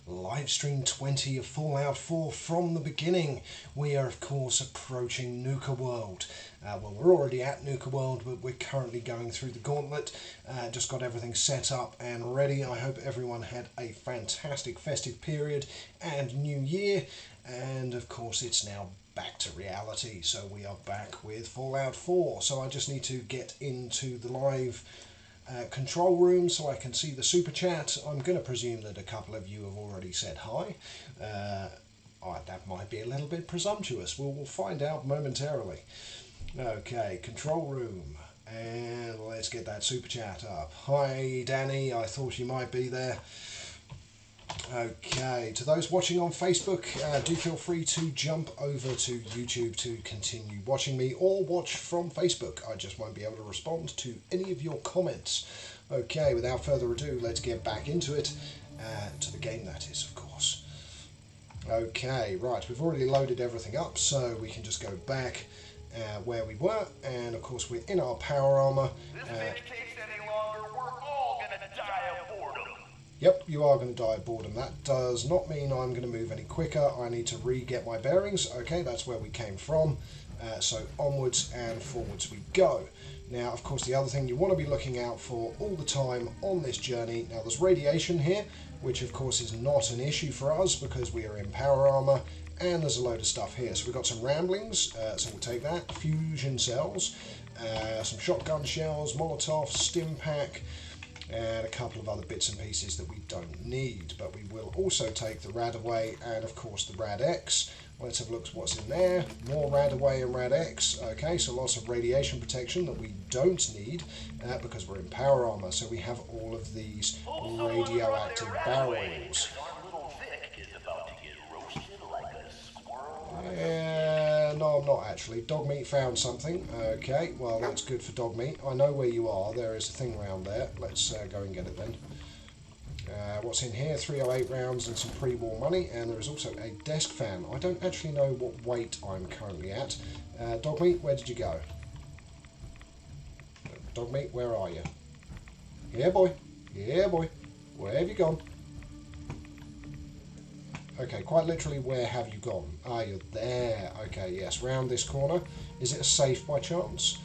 Livestream 20 of Fallout 4 from the beginning. We are of course approaching Nuka World. Well, we're already at Nuka World, but we're currently going through the gauntlet. Just got everything set up and ready. I hope everyone had a fantastic festive period and New Year. And of course it's now back to reality. So we are back with Fallout 4. So I just need to get into the live control room so I can see the super chat. I'm going to presume that a couple of you have already said hi. That might be a little bit presumptuous. We'll find out momentarily. Okay, control room, and let's get that super chat up. Hi Danny, I thought you might be there. Okay, to those watching on Facebook, do feel free to jump over to YouTube to continue watching me, or watch from Facebook. I just won't be able to respond to any of your comments. Okay, without further ado, let's get back into it, to the game that is, of course. Okay, right, we've already loaded everything up, so we can just go back where we were, and of course we're in our power armor. This bitch takes any longer, we're all gonna die of boredom. Yep, you are going to die of boredom. That does not mean I'm going to move any quicker. I need to re-get my bearings. Okay, that's where we came from. So onwards and forwards we go. Now, of course, the other thing you want to be looking out for all the time on this journey. Now, there's radiation here, which of course is not an issue for us because we are in power armor. And there's a load of stuff here. So we've got some ramblings, so we'll take that. Fusion cells, some shotgun shells, Molotov, stim pack, and a couple of other bits and pieces that we don't need, but we will also take the Radaway and of course the Rad-X. Let's have a look at what's in there. More Radaway and Rad-X. Okay, so lots of radiation protection that we don't need because we're in power armor. So we have all of these radioactive barrels. No, I'm not actually. Dog meat found something. Okay, well that's good for dog meat. I know where you are. There is a thing around there. Let's go and get it then. What's in here? 308 rounds and some pre-war money. And there is also a desk fan. I don't actually know what weight I'm currently at. Dog meat, where did you go? Dog meat, where are you? Here, boy. Here, boy. Where have you gone? Okay, quite literally, where have you gone? Ah, you're there. Okay, yes, round this corner. Is it a safe by chance?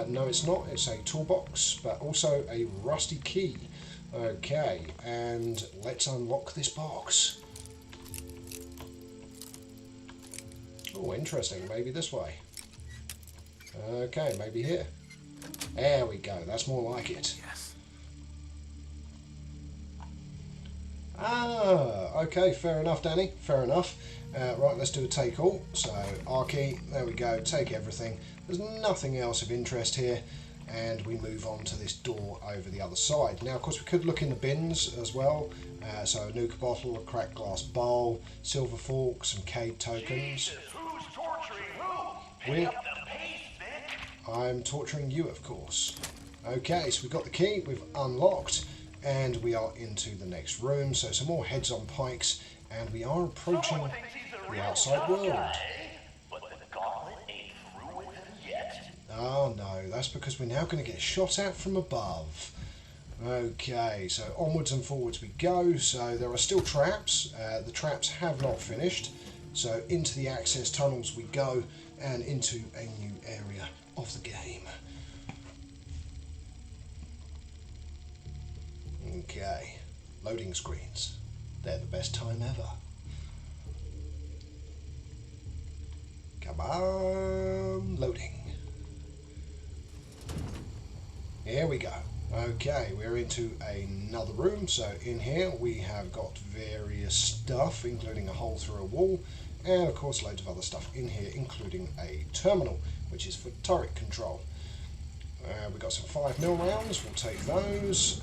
No, it's not. It's a toolbox, but also a rusty key. Okay, and let's unlock this box. Oh, interesting. Maybe this way. Okay, maybe here. There we go. That's more like it. Ah, okay, fair enough, Danny, fair enough. Right, let's do a take all. So, R key, there we go, take everything. There's nothing else of interest here, and we move on to this door over the other side. Now, of course, we could look in the bins as well. So, a Nuka bottle, a cracked glass bowl, silver fork, some cave tokens. Jesus, who's torturing who? Pick up the pace, Vic. I'm torturing you, of course. Okay, so we've got the key, we've unlocked. And we are into the next room, so some more heads on pikes, and we are approaching the outside world. But the gauntlet ain't through with him yet. Oh no, that's because we're now going to get shot at from above. Okay, so onwards and forwards we go. So there are still traps. The traps have not finished. So into the access tunnels we go, and into a new area of the game. Okay, loading screens. They're the best time ever. Come on, loading. Here we go. Okay, we're into another room. So in here we have got various stuff, including a hole through a wall, and of course loads of other stuff in here, including a terminal, which is for turret control. We've got some 5mm rounds, we'll take those,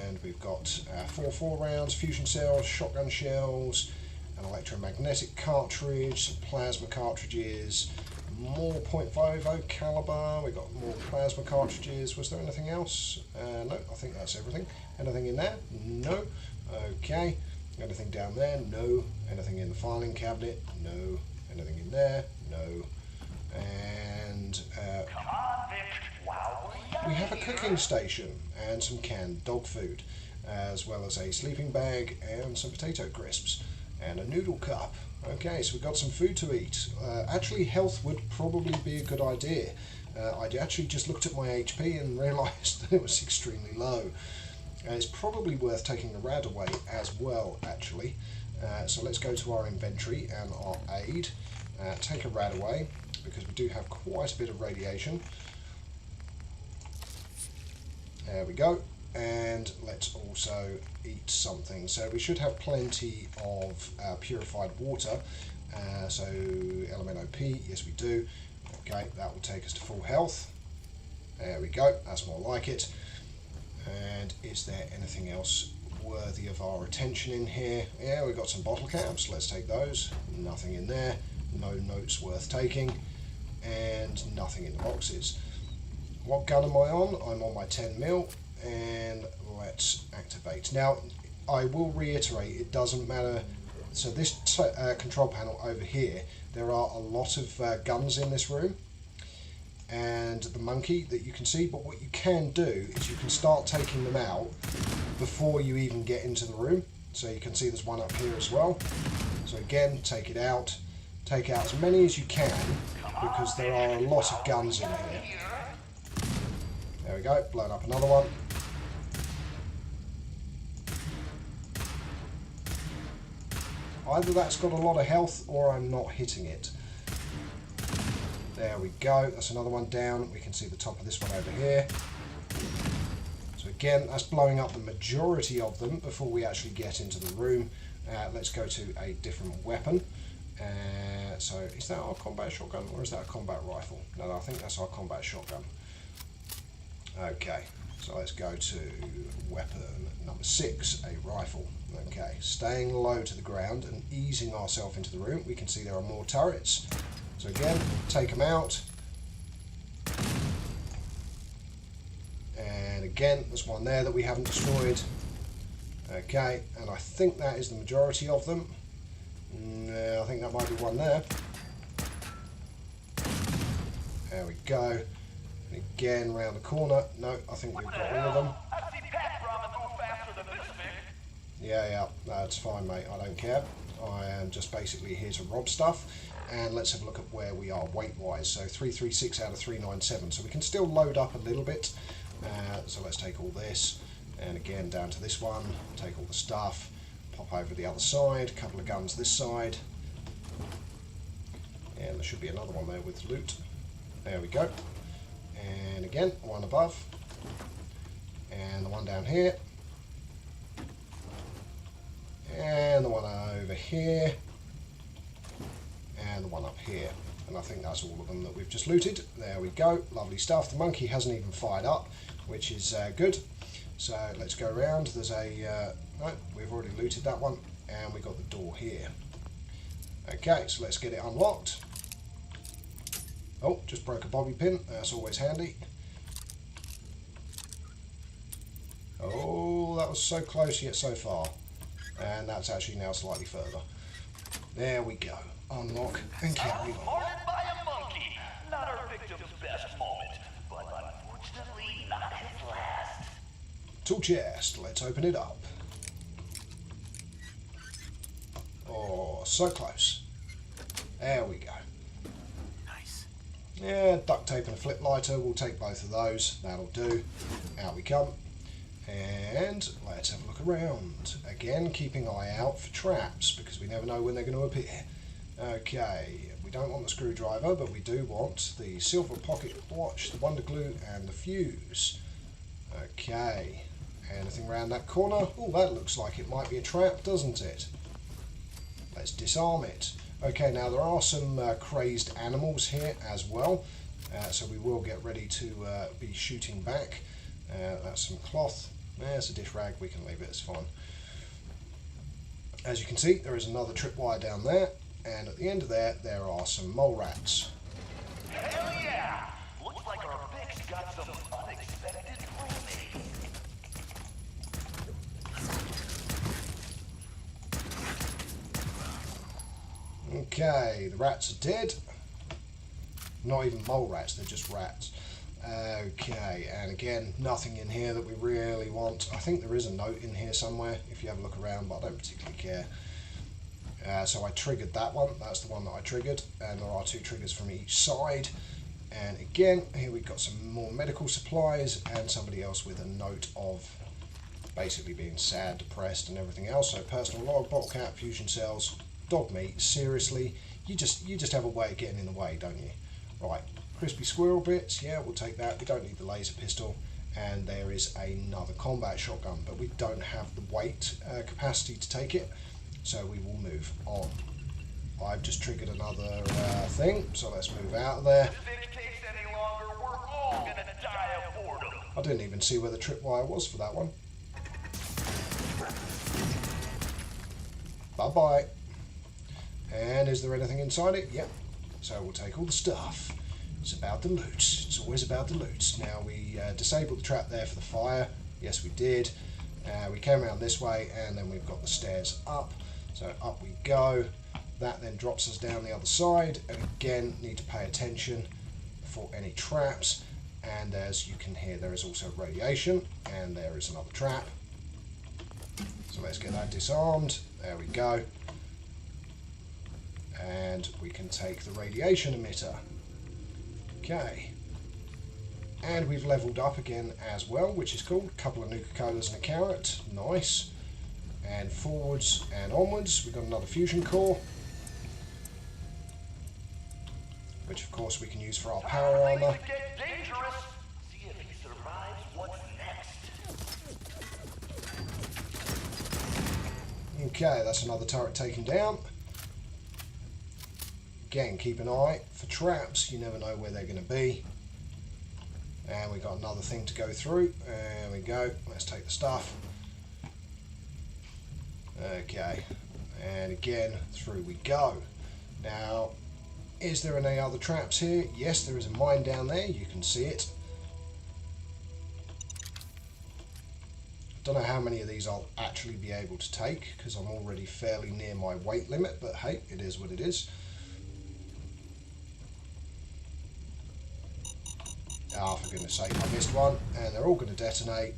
and we've got 4.4 rounds, fusion cells, shotgun shells, an electromagnetic cartridge, some plasma cartridges, more .50 caliber, we've got more plasma cartridges. Was there anything else? No, I think that's everything. Anything in there? No. Okay. Anything down there? No. Anything in the filing cabinet? No. Anything in there? No. And Come on, Vic. Wow, we have a cooking station and some canned dog food. as well as a sleeping bag and some potato crisps and a noodle cup. Okay, so we've got some food to eat. Actually, health would probably be a good idea. I actually just looked at my HP and realised that it was extremely low. It's probably worth taking the rad away as well, actually. So let's go to our inventory and our aid. Take a rad away, because we do have quite a bit of radiation. There we go. And let's also eat something. So we should have plenty of purified water. So LMNOP, yes we do. Okay, that will take us to full health. There we go, that's more like it. And is there anything else worthy of our attention in here? Yeah, we've got some bottle caps, let's take those. Nothing in there, no notes worth taking, and nothing in the boxes. What gun am I on? I'm on my 10mm, and let's activate. Now, I will reiterate, it doesn't matter. So this control panel over here, there are a lot of guns in this room, and the monkey that you can see, but what you can do is you can start taking them out before you even get into the room. So you can see there's one up here as well. So again, take it out. Take out as many as you can, because there are a lot of guns in here. There we go, blown up another one. Either that's got a lot of health or I'm not hitting it. There we go, that's another one down. We can see the top of this one over here. So again, that's blowing up the majority of them before we actually get into the room. Let's go to a different weapon. So is that our combat shotgun or is that a combat rifle? No, I think that's our combat shotgun. Okay, so let's go to weapon number 6, a rifle. Okay, staying low to the ground and easing ourselves into the room. We can see there are more turrets. So again, take them out. And again, there's one there that we haven't destroyed. Okay, and I think that is the majority of them. No, I think that might be one there. There we go. And again, round the corner. No, I think we've got all of them. Yeah, that's fine, mate. I don't care. I am just basically here to rob stuff. And let's have a look at where we are weight-wise. So 336 out of 397. So we can still load up a little bit. So let's take all this. And again, down to this one. Take all the stuff. Pop over the other side. A couple of guns this side. And there should be another one there with loot. There we go. And again, one above. And the one down here. And the one over here. And the one up here. And I think that's all of them that we've just looted. There we go. Lovely stuff. The monkey hasn't even fired up, which is good. So let's go around. There's a... no, we've already looted that one. And we got the door here. Okay, so let's get it unlocked. Oh, just broke a bobby pin. That's always handy. Oh, that was so close yet so far. And that's actually now slightly further. There we go. Unlock and carry on. Morted by a monkey. Not our victim's best moment, but unfortunately not his last. Tool chest. Let's open it up. Oh, so close. There we go. Nice. Yeah, duct tape and a flip lighter. We'll take both of those. That'll do. Out we come. And let's have a look around. Again, keeping an eye out for traps, because we never know when they're going to appear. Okay, we don't want the screwdriver, but we do want the silver pocket watch, the wonder glue, and the fuse. Okay, anything around that corner? Oh, that looks like it might be a trap, doesn't it? Let's disarm it. Okay, now there are some crazed animals here as well, so we will get ready to be shooting back. That's some cloth. There's a dish rag, we can leave it, it's fine. As you can see, there is another tripwire down there, and at the end of there are some mole rats. Hell yeah! Looks like our fix got some unexpected roommates. Okay, the rats are dead. Not even mole rats, they're just rats. Okay, and again, nothing in here that we really want. I think there is a note in here somewhere if you have a look around, but I don't particularly care. So I triggered that one. That's the one that I triggered, and there are 2 triggers from each side. And again, here we've got some more medical supplies and somebody else with a note of basically being sad, depressed, and everything else. So personal log, bottle cap, fusion cells, dog meat. Seriously, you just have a way of getting in the way, don't you? Right, crispy squirrel bits. Yeah, we'll take that. We don't need the laser pistol. And there is another combat shotgun, but we don't have the weight capacity to take it, so we will move on. I've just triggered another thing, so let's move out of there. If it takes any longer, we're all gonna die of boredom. I didn't even see where the tripwire was for that one. Bye-bye. And is there anything inside it? Yep. So we'll take all the stuff. It's about the loot. It's always about the loot. Now we disabled the trap there for the fire. Yes, we did. We came around this way, and then we've got the stairs up. So up we go. That then drops us down the other side, and again need to pay attention for any traps. And as you can hear, there is also radiation, and there is another trap. So let's get that disarmed. There we go. And we can take the radiation emitter. Okay. And we've leveled up again as well, which is cool. A couple of Nuka-Colas and a carrot. Nice. And forwards and onwards, we've got another fusion core, which of course we can use for our power armor. See if he survives what's next. Okay, that's another turret taken down. Again, keep an eye for traps. You never know where they're going to be. And we've got another thing to go through. There we go. Let's take the stuff. Okay, and again, through we go. Now, is there any other traps here? Yes, there is a mine down there. You can see it. Don't know how many of these I'll actually be able to take, because I'm already fairly near my weight limit, but hey, it is what it is. Ah, for goodness sake, I missed one, and they're all going to detonate,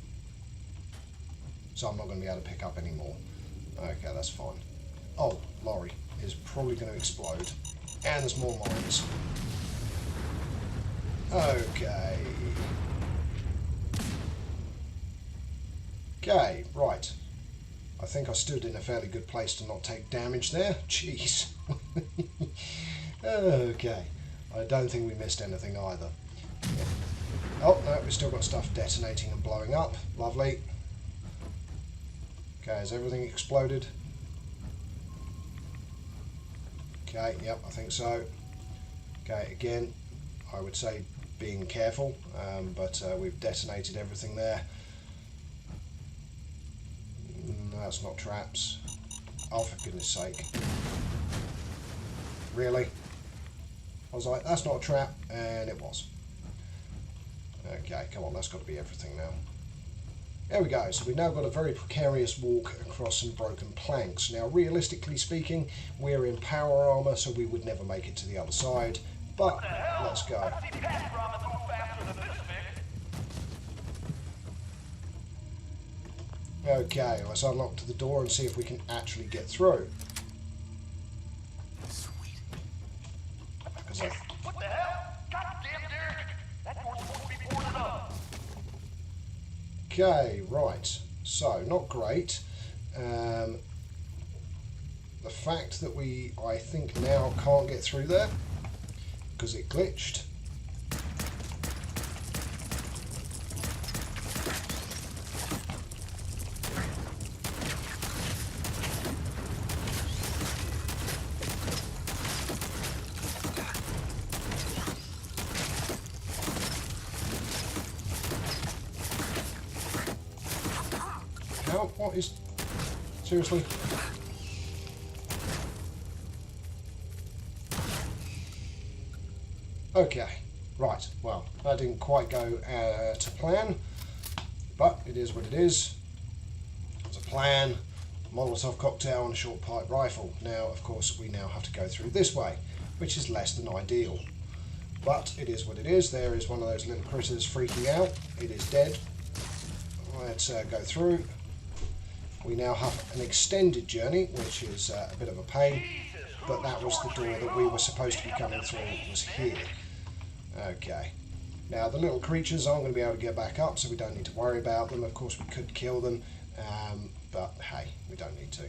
so I'm not going to be able to pick up any more. Okay, that's fine. Oh, lorry is probably going to explode, and there's more mines. Okay. Okay, right. I think I stood in a fairly good place to not take damage there. Jeez. Okay. I don't think we missed anything either. Oh, no, we've still got stuff detonating and blowing up. Lovely. Okay, has everything exploded? Okay, yep, I think so. Okay, again, I would say being careful, but we've detonated everything there. That's not traps. Oh, for goodness sake. Really? I was like, that's not a trap, and it was. Okay, come on, that's got to be everything now. There we go, so we've now got a very precarious walk across some broken planks. Now, realistically speaking, we're in power armor, so we would never make it to the other side, but let's go. Okay, let's unlock the door and see if we can actually get through. Sweet. Because What the hell? Goddamn Derek! That door's supposed to be boarded up. Okay, right. So, not great. The fact that we, I think, now can't get through there because it glitched. How? What is... Seriously? Okay, right, well, that didn't quite go to plan, but it is what it is. It's a plan, Molotov cocktail and a short pipe rifle. Now, of course, we now have to go through this way, which is less than ideal. But it is what it is. There is one of those little critters freaking out. It is dead. Let's go through. We now have an extended journey, which is a bit of a pain, but that was the door that we were supposed to be coming through. It was here. Okay. Now the little creatures aren't going to be able to get back up, so we don't need to worry about them. Of course we could kill them, but hey, we don't need to.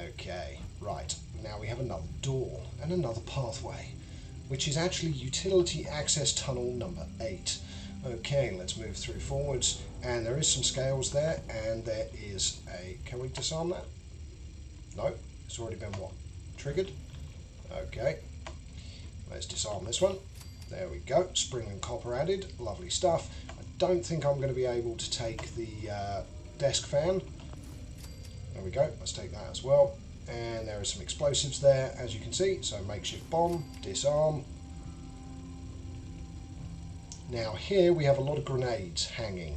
Okay, right. Now we have another door and another pathway, which is actually utility access tunnel number 8. Okay, let's move through forwards, and there is some scales there, and there is a... Can we disarm that? No, it's already been what? Triggered? Okay, let's disarm this one. There we go, spring and copper added, lovely stuff. I don't think I'm going to be able to take the desk fan. There we go, let's take that as well. And there are some explosives there, as you can see, so makeshift bomb, disarm. Now here we have a lot of grenades hanging.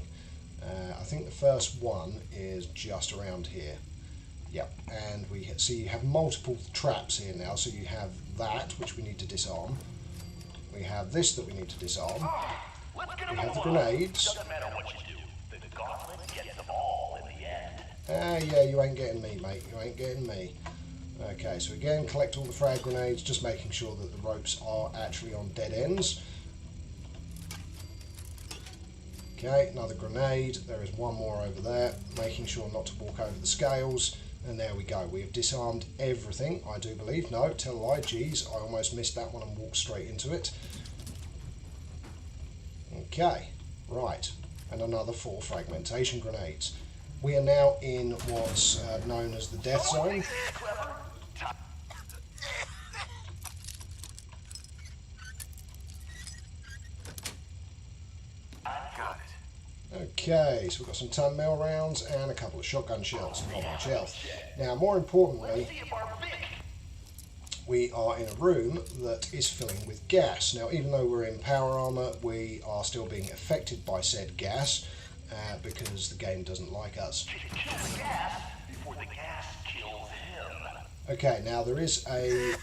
I think the first one is just around here. Yep, and we see you have multiple traps here now, so you have that, which we need to disarm. We have this that we need to disarm. We have the grenades. Doesn't matter what you do, the gauntlet gets them all in the end. Yeah, you ain't getting me, mate. You ain't getting me. Okay, so again, collect all the frag grenades, just making sure that the ropes are actually on dead ends. Okay, another grenade. There is one more over there, making sure not to walk over the scales. And there we go. We have disarmed everything, I do believe. No, tell a lie. Geez, I almost missed that one and walked straight into it. Okay, right. And another 4 fragmentation grenades. We are now in what's known as the death zone. Okay, so we've got some 10 mil rounds and a couple of shotgun shells, not much else. Now, more importantly, we are in a room that is filling with gas. Now, even though we're in power armor, we are still being affected by said gas because the game doesn't like us. Okay, now there is a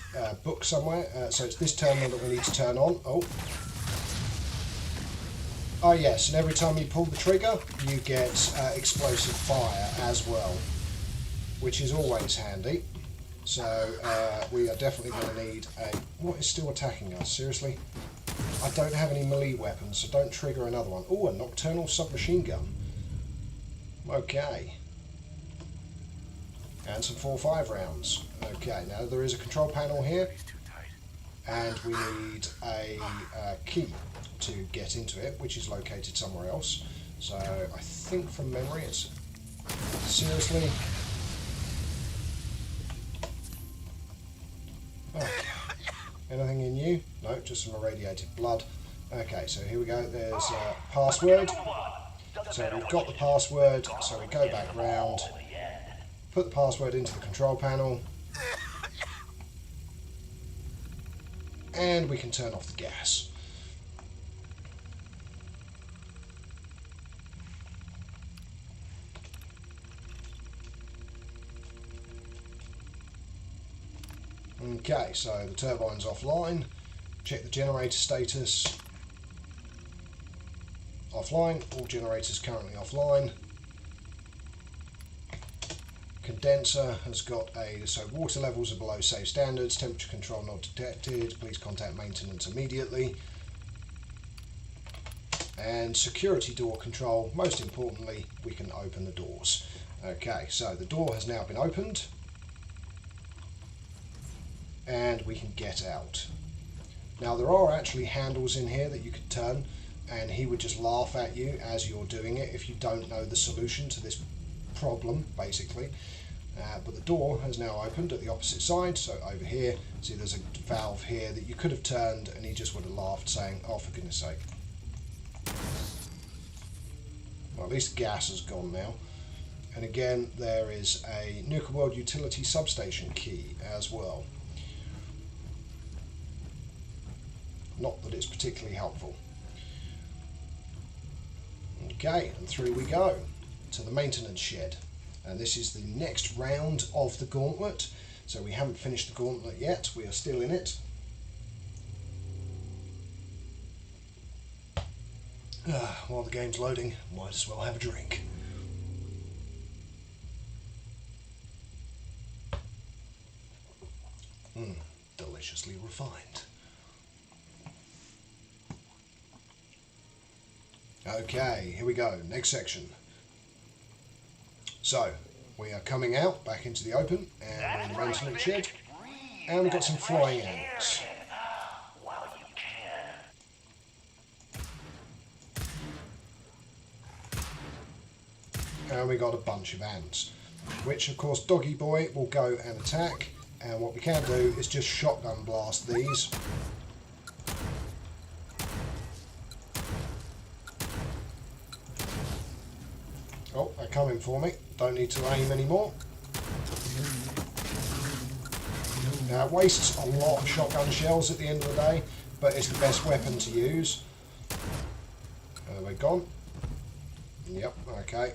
book somewhere, so it's this terminal that we need to turn on. Oh yes, and every time you pull the trigger, you get explosive fire as well, which is always handy. So we are definitely going to need a... What is still attacking us? Seriously? I don't have any melee weapons, so don't trigger another one. Oh, a nocturnal submachine gun. Okay. And some 4.5 rounds. Okay, now there is a control panel here, and we need a key to get into it, which is located somewhere else. So I think from memory it's... Seriously? Oh. Anything in you? No, just some irradiated blood. Okay, so here we go. There's a password. So we've got the password, so we go back round, put the password into the control panel, and we can turn off the gas. Okay, so the turbine's offline. Check the generator status. Offline. All generators currently offline. Condenser has got a... So water levels are below safe standards. Temperature control not detected. Please contact maintenance immediately. And security door control. Most importantly, we can open the doors. Okay, so the door has now been opened. And we can get out. Now there are actually handles in here that you could turn, and he would just laugh at you as you're doing it if you don't know the solution to this problem, basically. But the door has now opened at the opposite side, so over here, see there's a valve here that you could have turned, and he just would have laughed, saying, oh, for goodness sake. Well, at least the gas has gone now. And again, there is a Nuka World utility substation key as well. Not that it's particularly helpful. Okay, and through we go to the maintenance shed. And this is the next round of the gauntlet. So we haven't finished the gauntlet yet, we are still in it. While the game's loading, might as well have a drink. Deliciously refined. Okay, here we go. Next section. So, we are coming out back into the open, and we're in the maintenance shed, and we've got some flying ants. And we got a bunch of ants, which of course Doggy Boy will go and attack, and what we can do is just shotgun blast these. Oh, they're coming for me. Don't need to aim anymore. Now it wastes a lot of shotgun shells at the end of the day, but it's the best weapon to use. Are they gone? Yep, okay.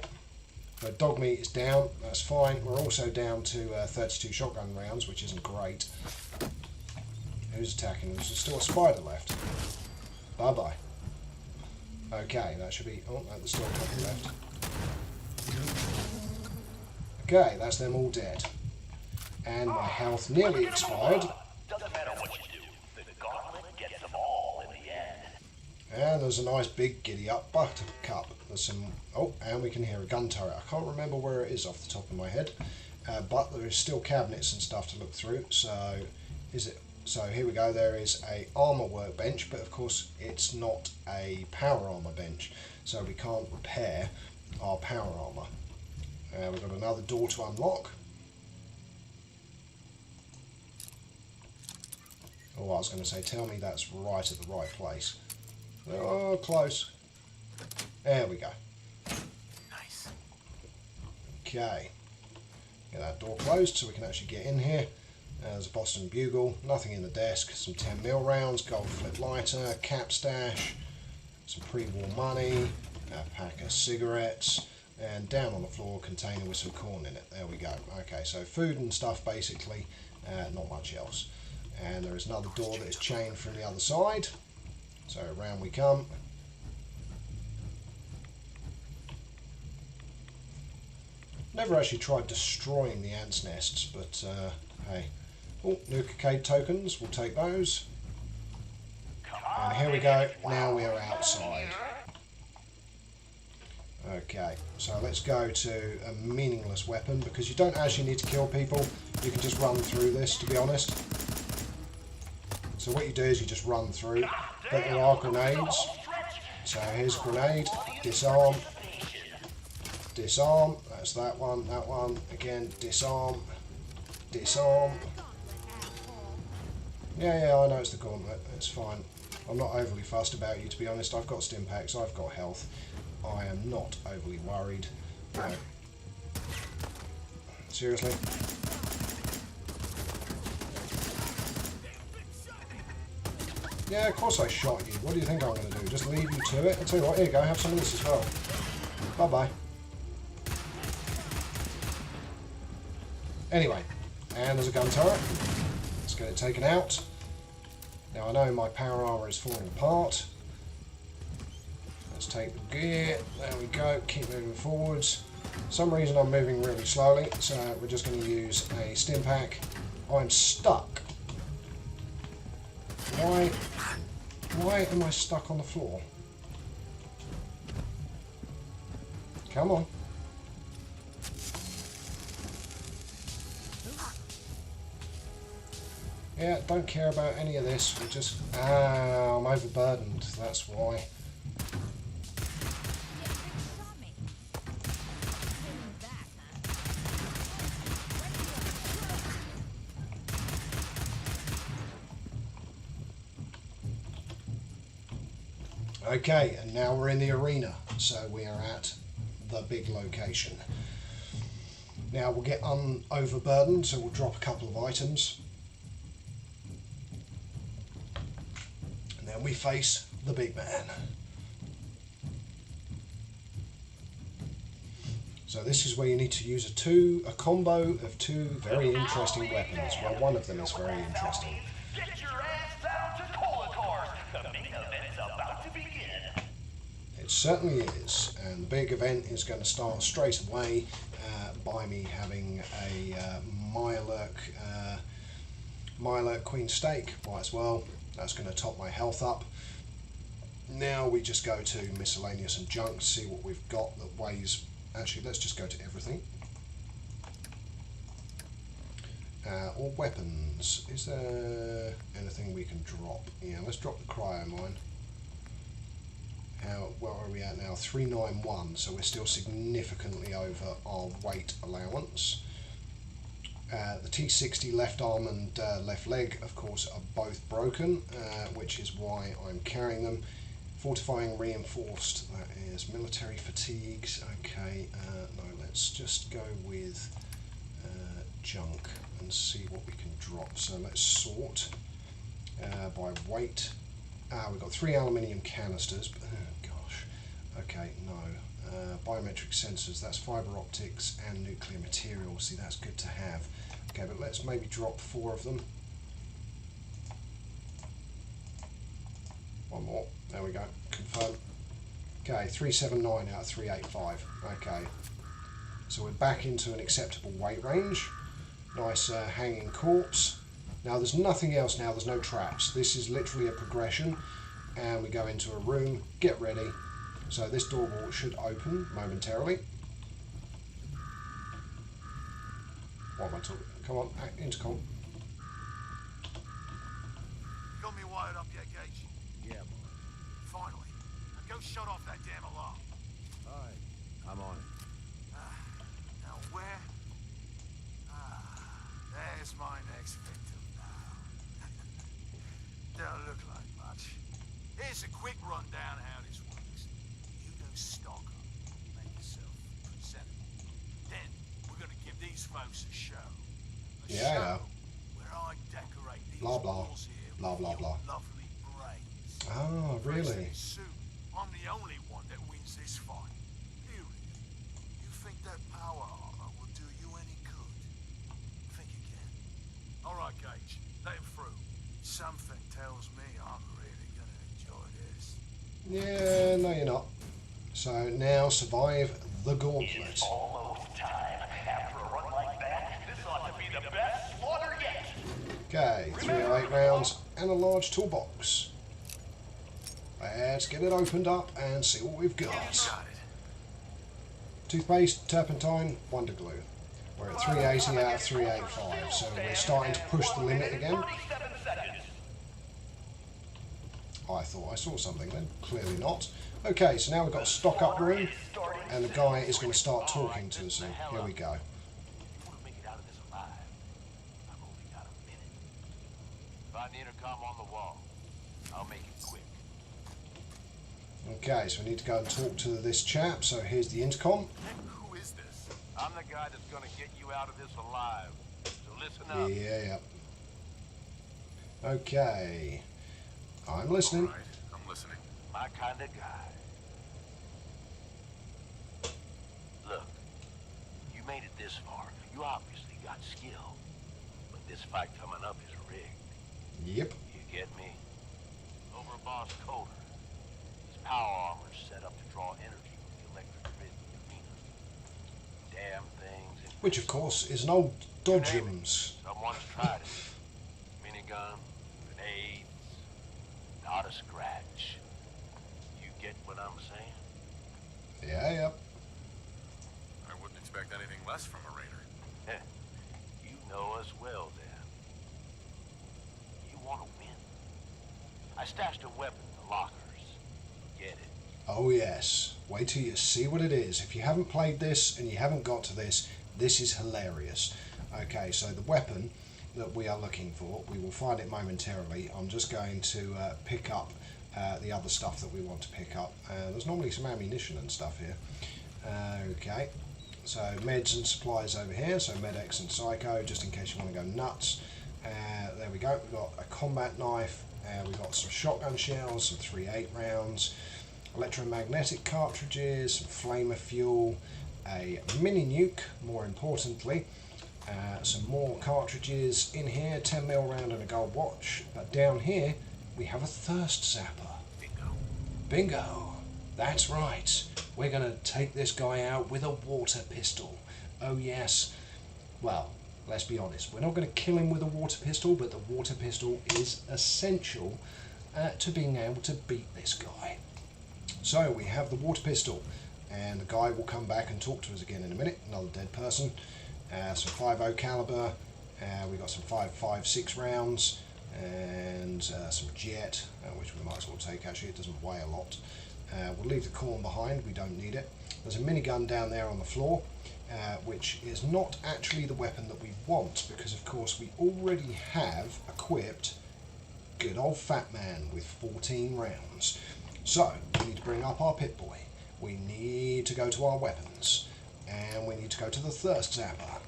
So dog meat is down, that's fine. We're also down to 32 shotgun rounds, which isn't great. Who's attacking? There's still a spider left. Bye-bye. Okay, that should be... Oh, no, there's still a couple left. Okay, that's them all dead. And my health nearly expired. Doesn't matter what you do, the gauntlet gets them all in the end. And there's a nice big giddy up buttercup. There's some... Oh, and we can hear a gun turret. I can't remember where it is off the top of my head. But there is still cabinets and stuff to look through. So, is it... So here we go, there is a armour workbench, but of course it's not a power armour bench. So we can't repair our power armour. We've got another door to unlock. Oh, I was going to say, tell me that's right at the right place. Oh, close. There we go. Nice. Okay. Get that door closed so we can actually get in here. There's a Boston Bugle, nothing in the desk, some 10mm rounds, gold flip lighter, cap stash, some pre-war money, a pack of cigarettes, and down on the floor, a container with some corn in it. There we go. Okay, so food and stuff basically, not much else. And there is another door that is chained from the other side. So around we come. Never actually tried destroying the ants' nests, but hey. Oh, Nuka tokens, we'll take those. And here we go, now we are outside. Okay, so let's go to a meaningless weapon, because you don't actually need to kill people, you can just run through this, to be honest. So what you do is you just run through, but there are grenades. So here's a grenade, disarm, disarm, that's that one, again, disarm, disarm. Yeah, I know it's the gauntlet, it's fine. I'm not overly fussed about you, to be honest. I've got stim packs, I've got health. I am not overly worried. No. Seriously? Yeah, of course I shot you. What do you think I'm going to do? Just leave you to it? I'll tell you what, here you go, have some of this as well. Bye-bye. Anyway, and there's a gun turret. Let's get it taken out. Now I know my power armour is falling apart. Let's take the gear. There we go. Keep moving forwards. For some reason I'm moving really slowly, so we're just going to use a stim pack. I'm stuck. Why am I stuck on the floor? Come on. Yeah, don't care about any of this. We're just... Ah, I'm overburdened. That's why. Okay, and now we're in the arena. So we are at the big location. Now we'll get overburdened, so we'll drop a couple of items. We face the big man. So this is where you need to use a combo of two very interesting weapons. Well, one of them is very interesting. Get your ass down to Colacars. The main event's about to begin. It certainly is, and the big event is going to start straight away by me having a Mirelurk Queen Steak. Might as well. That's going to top my health up. Now we just go to miscellaneous and junk to see what we've got that weighs. Actually, let's just go to everything. Or weapons. Is there anything we can drop? Yeah, let's drop the cryo mine. Where are we at now? 391, so we're still significantly over our weight allowance. The T60 left arm and left leg, of course, are both broken, which is why I'm carrying them. Fortifying reinforced, that is military fatigues. Okay, no, let's just go with junk and see what we can drop. So let's sort by weight. We've got 3 aluminium canisters. But, oh gosh. Okay, no. Biometric sensors, that's fibre optics and nuclear materials. See, that's good to have. Okay, but let's maybe drop 4 of them. One more. There we go. Confirm. Okay, 379 out of 385. Okay. So we're back into an acceptable weight range. Nice hanging corpse. Now there's nothing else now, there's no traps. This is literally a progression, and we go into a room, get ready. So this door should open momentarily. What am I talking? Come on, intercom. Got me wired up yet, Gage? Yeah, boy. Finally. Now go shut off that damn alarm. Alright, I'm on it. Now where? There's my next victim now. Don't look like much. Here's a quick rundown how this works. You go stock up, make yourself presentable. Then we're gonna give these folks a show. Yeah. Where I decorate these Blah, blah. walls here Blah, with blah, your blah. lovely brains. Oh, really? Soon, I'm the only one that wins this fight. Period. You think that power armor will do you any good? Think again. All right, Gage, let him through. Something tells me I'm really gonna enjoy this. Yeah, no you're not. So now survive the gauntlet. It's almost time. After a run like that, this ought to be the best slaughter yet. Okay, 308 rounds and a large toolbox. Let's get it opened up and see what we've got. Got it. Toothpaste, turpentine, wonder glue. We're at 380 out of 385, so we're starting to push the limit again. 37 seconds. I thought I saw something then, clearly not. Okay, so now we've got a stock up room, and the guy is going to start talking to us. Here we go. If you want to make it out of this alive, I've only got a minute. Find the intercom on the wall. I'll make it quick. Okay, so we need to go and talk to this chap, so here's the intercom. Who is this? I'm the guy that's gonna get you out of this alive. So listen up. Yeah. Okay. I'm listening. All right, I'm listening. My kind of guy. Look, you made it this far. You obviously got skill. But this fight coming up is rigged. Yep. You get me? Over Boss Coder. His power armor's set up to draw energy from the electric grid in the arena. Damn things. Which, of course, is an old Dodgems. Someone's tried it. Minigun, grenades, not a scratch. You get what I'm saying? Yeah. I wouldn't expect anything less from a raider. You know us well, then. You want to win? I stashed a weapon in the lockers. Get it? Oh yes. Wait till you see what it is. If you haven't played this and you haven't got to this, this is hilarious. Okay, so the weapon that we are looking for, we will find it momentarily. I'm just going to pick up the other stuff that we want to pick up. There's normally some ammunition and stuff here. Okay, so meds and supplies over here, so Med-X and Psycho, just in case you want to go nuts. There we go, we've got a combat knife, we've got some shotgun shells, some 3.8 rounds, electromagnetic cartridges, some flamer fuel, a mini nuke, more importantly, some more cartridges in here, 10mm round and a gold watch, but down here we have a thirst zapper. Bingo. Bingo! That's right. We're going to take this guy out with a water pistol. Oh yes. Well, let's be honest. We're not going to kill him with a water pistol, but the water pistol is essential to being able to beat this guy. So we have the water pistol, and the guy will come back and talk to us again in a minute. Another dead person. Some 5.0 caliber. We've got some 5.56 rounds, and some jet, which we might as well take. Actually, it doesn't weigh a lot. We'll leave the corn behind, we don't need it. There's a minigun down there on the floor, which is not actually the weapon that we want, because of course we already have equipped good old Fat Man with 14 rounds. So, we need to bring up our Pip-Boy. We need to go to our weapons, and we need to go to the Thirst Zapper.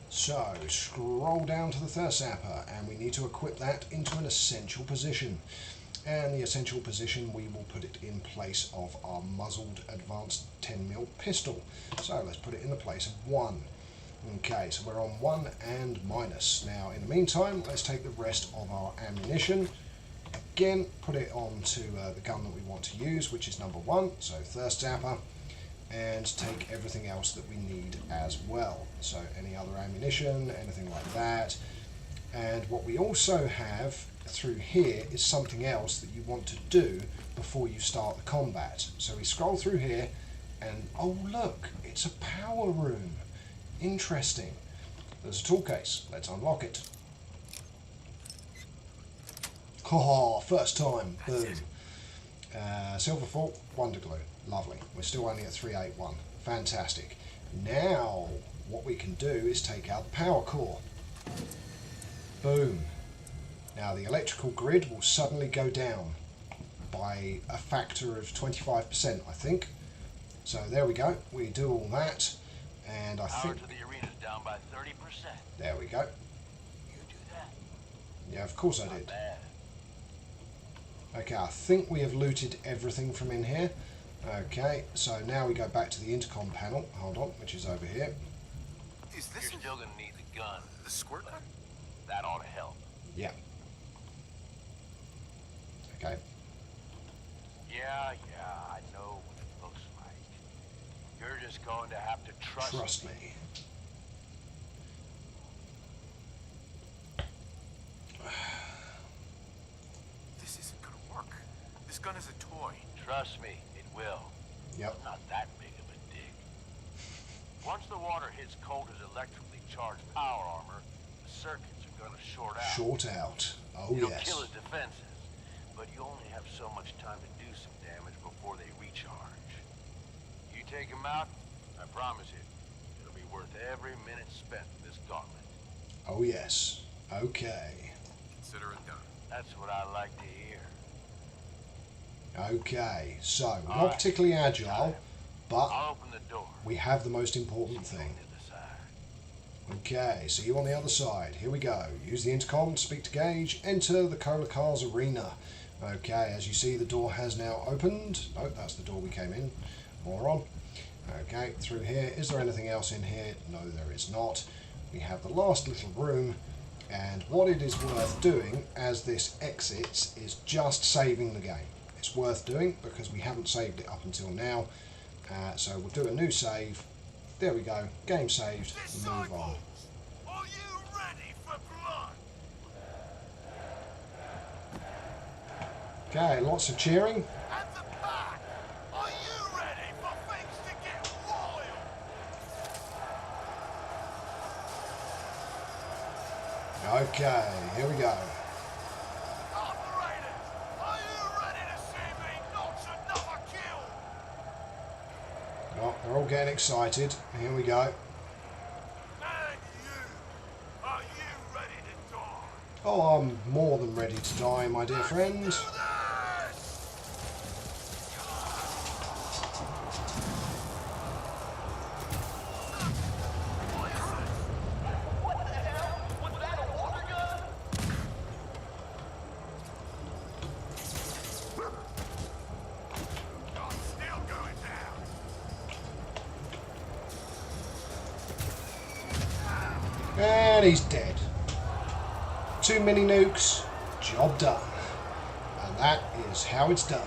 So, scroll down to the Thirst Zapper, and we need to equip that into an essential position. And the essential position, we will put it in place of our muzzled advanced 10mm pistol. So let's put it in the place of 1. Okay, so we're on 1 and minus. Now in the meantime, let's take the rest of our ammunition. Again, put it onto the gun that we want to use, which is number 1, so Thirst Zapper. And take everything else that we need as well. So any other ammunition, anything like that. And what we also have through here is something else that you want to do before you start the combat. So we scroll through here and oh look, it's a power room. Interesting. There's a tool case. Let's unlock it. Oh, first time. Boom. Silver fork, wonder glue. Lovely. We're still only at 381. Fantastic. Now what we can do is take out the power core. Boom. Now the electrical grid will suddenly go down by a factor of 25%, I think. So there we go. We do all that, and I think Power to the arena's down by 30%. there we go. You do that? Yeah, of course I Not did. bad. Okay, I think we have looted everything from in here. Okay, so now we go back to the intercom panel. Hold on, which is over here. Is this You're still gonna need the gun. the squirt gun? That ought to help. Yeah. Okay. Yeah, I know what it looks like. You're just going to have to trust me. This isn't gonna work. This gun is a toy. Trust me, it will. Yep. Not that big of a dig. Once the water hits Coulter's electrically charged power armor, the circuits are gonna short out. Short out. Oh It'll yes. kill his defenses, but you only have so much time to do some damage before they recharge. You take him out, I promise you, it'll be worth every minute spent in this gauntlet. Oh yes. Okay. Consider it done. That's what I like to hear. Okay. So we're not Alright. particularly agile, but I'll open the door. we have the most important See you thing. on the other side. Okay, see you on the other side. Here we go. Use the intercom to speak to Gage. Enter the Cola Cars arena. Okay, as you see, the door has now opened. Nope, that's the door we came in. Moron. Okay, through here. Is there anything else in here? No, there is not. We have the last little room, and what it is worth doing as this exits is just saving the game. It's worth doing because we haven't saved it up until now. So we'll do a new save. There we go. Game saved. Move on. Disciples, are you ready for blood? Okay, lots of cheering. At the back, are you ready for things to get royal? Okay, here we go. Operators, are you ready to see me notch another kill? Oh, they're all getting excited. Here we go. And you, are you ready to die? Oh, I'm more than ready to die, my dear friend. Do this! What the hell? Was that a water gun? I'm still going down. And he's dead. 2 mini nukes, job done. And that is how it's done.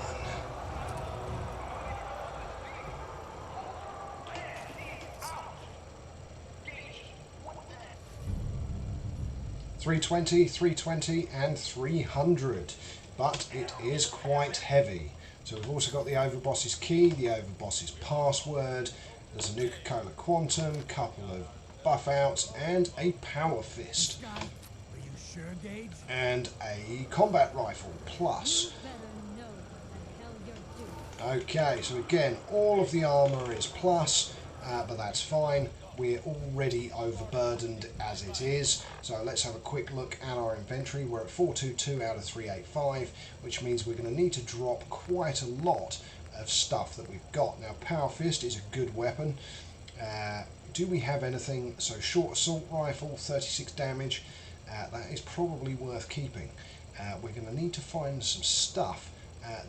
320, 320 and 300, but it is quite heavy. So we've also got the Overboss's key, the Overboss's password, there's a Nuka-Cola Quantum, couple of buff outs and a power fist. Are you sure, Gage? And a combat rifle plus. Okay, so again, all of the armour is plus, but that's fine. We're already overburdened as it is. So let's have a quick look at our inventory. We're at 422 out of 385, which means we're going to need to drop quite a lot of stuff that we've got. Now, Power Fist is a good weapon. Do we have anything? So short assault rifle, 36 damage. That is probably worth keeping. We're going to need to find some stuff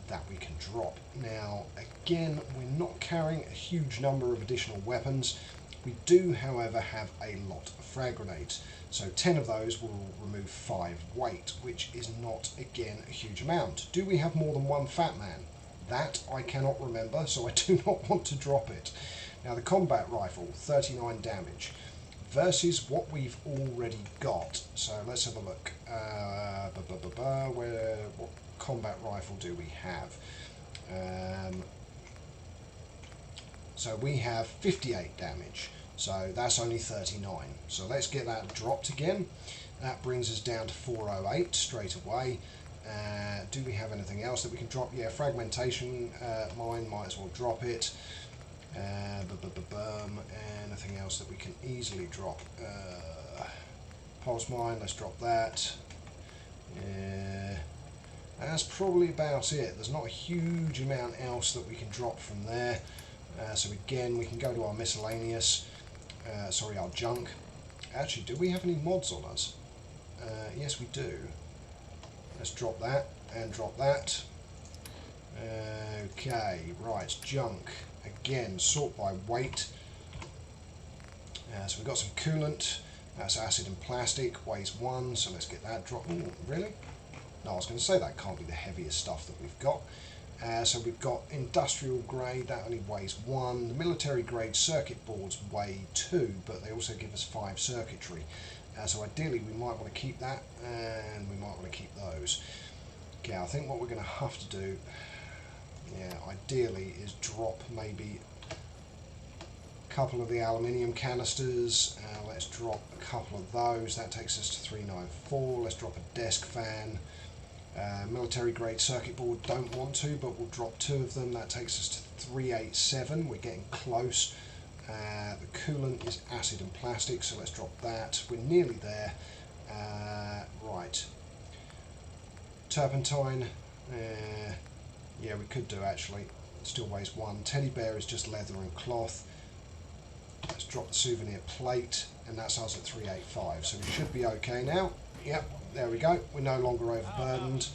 that we can drop. Now, again, we're not carrying a huge number of additional weapons. We do, however, have a lot of frag grenades. So 10 of those will remove 5 weight, which is not, again, a huge amount. Do we have more than one Fat Man? That I cannot remember, so I do not want to drop it. Now, the combat rifle, 39 damage, versus what we've already got. So let's have a look. What combat rifle do we have? So we have 58 damage, so that's only 39. So let's get that dropped again. That brings us down to 408 straight away. Do we have anything else that we can drop? Yeah, fragmentation mine, might as well drop it. Anything else that we can easily drop? Pulse mine, let's drop that. That's probably about it. There's not a huge amount else that we can drop from there. So again, we can go to our miscellaneous, our junk. Actually, do we have any mods on us? Yes, we do. Let's drop that and drop that. Okay, right, junk. Again, sort by weight. So we've got some coolant. That's acid and plastic, weighs 1, so let's get that dropped. Ooh, really? No, I was going to say that can't be the heaviest stuff that we've got. So we've got industrial grade, that only weighs 1. The military grade circuit boards weigh 2, but they also give us 5 circuitry. So ideally we might want to keep that, and we might want to keep those. Okay, I think what we're going to have to do, ideally, is drop maybe a couple of the aluminium canisters. Let's drop a couple of those. That takes us to 394. Let's drop a desk fan. Military grade circuit board, don't want to, but we'll drop 2 of them. That takes us to 387. We're getting close. The coolant is acid and plastic, so let's drop that. We're nearly there. Right. Turpentine. Yeah, we could do actually. It still weighs 1. Teddy bear is just leather and cloth. Let's drop the souvenir plate, and that's us at 385. So we should be okay now. Yep, there we go. We're no longer overburdened.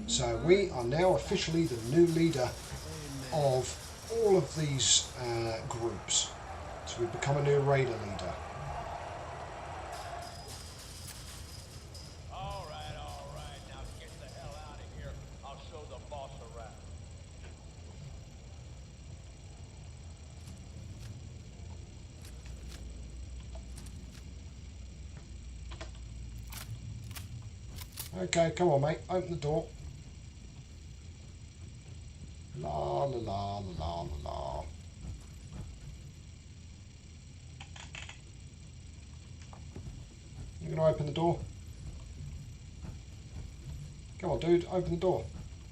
So we are now officially the new leader of all of these groups. So we've become a new raider leader. All right. Now get the hell out of here. I'll show the boss around. Okay, come on, mate. Open the door. La la la la la la. You gonna open the door? Come on, dude. Open the door.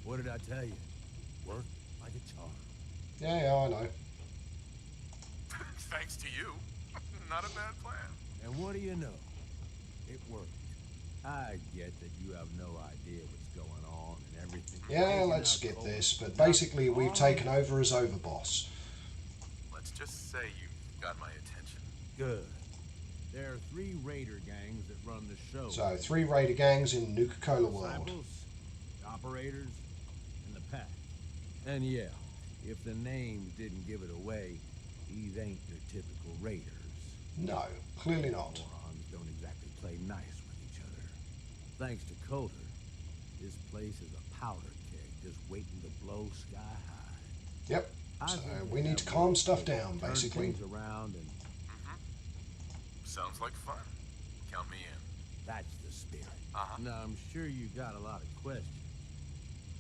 What did I tell you? Work like a charm. Yeah, I know. Thanks to you. Not a bad plan. And what do you know? It worked. I get that you have no idea what's going on and everything. Yeah, let's skip this. But basically, we've taken over as overboss. Let's just say you've got my attention. Good. There are 3 raider gangs that run the show. So, 3 raider gangs in Nuka World. Disciples, operators, and the pack. And yeah, if the names didn't give it away, these ain't your typical raiders. No, clearly not. Morons don't exactly play nice with each other. Thanks to Coulter, this place is a powder keg just waiting to blow sky high. Yep. So we need to calm stuff down, basically. Turn things around and Sounds like fun. Count me in. That's the spirit. Uh-huh. Now, I'm sure you got a lot of questions,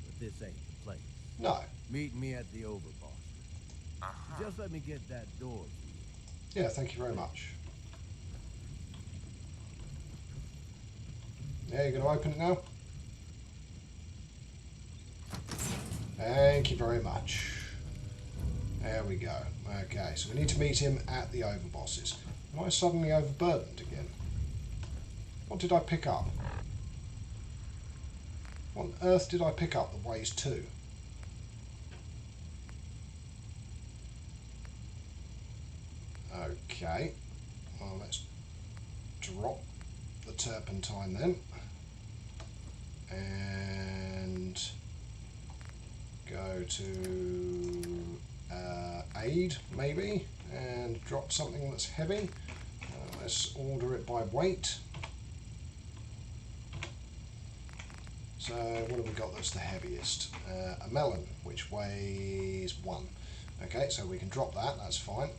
but this ain't the place. No. Meet me at the overboss. Uh-huh. Just let me get that door for you. Yeah, thank you very much. Yeah, you're going to open it now? Thank you very much. There we go. Okay, so we need to meet him at the overbosses. Am I suddenly overburdened again? What did I pick up? What on earth did I pick up that weighs 2? Okay. Well, let's drop the turpentine then. And go to aid, maybe, and drop something that's heavy. Let's order it by weight. So what have we got that's the heaviest? A melon, which weighs 1. Okay, so we can drop that, that's fine.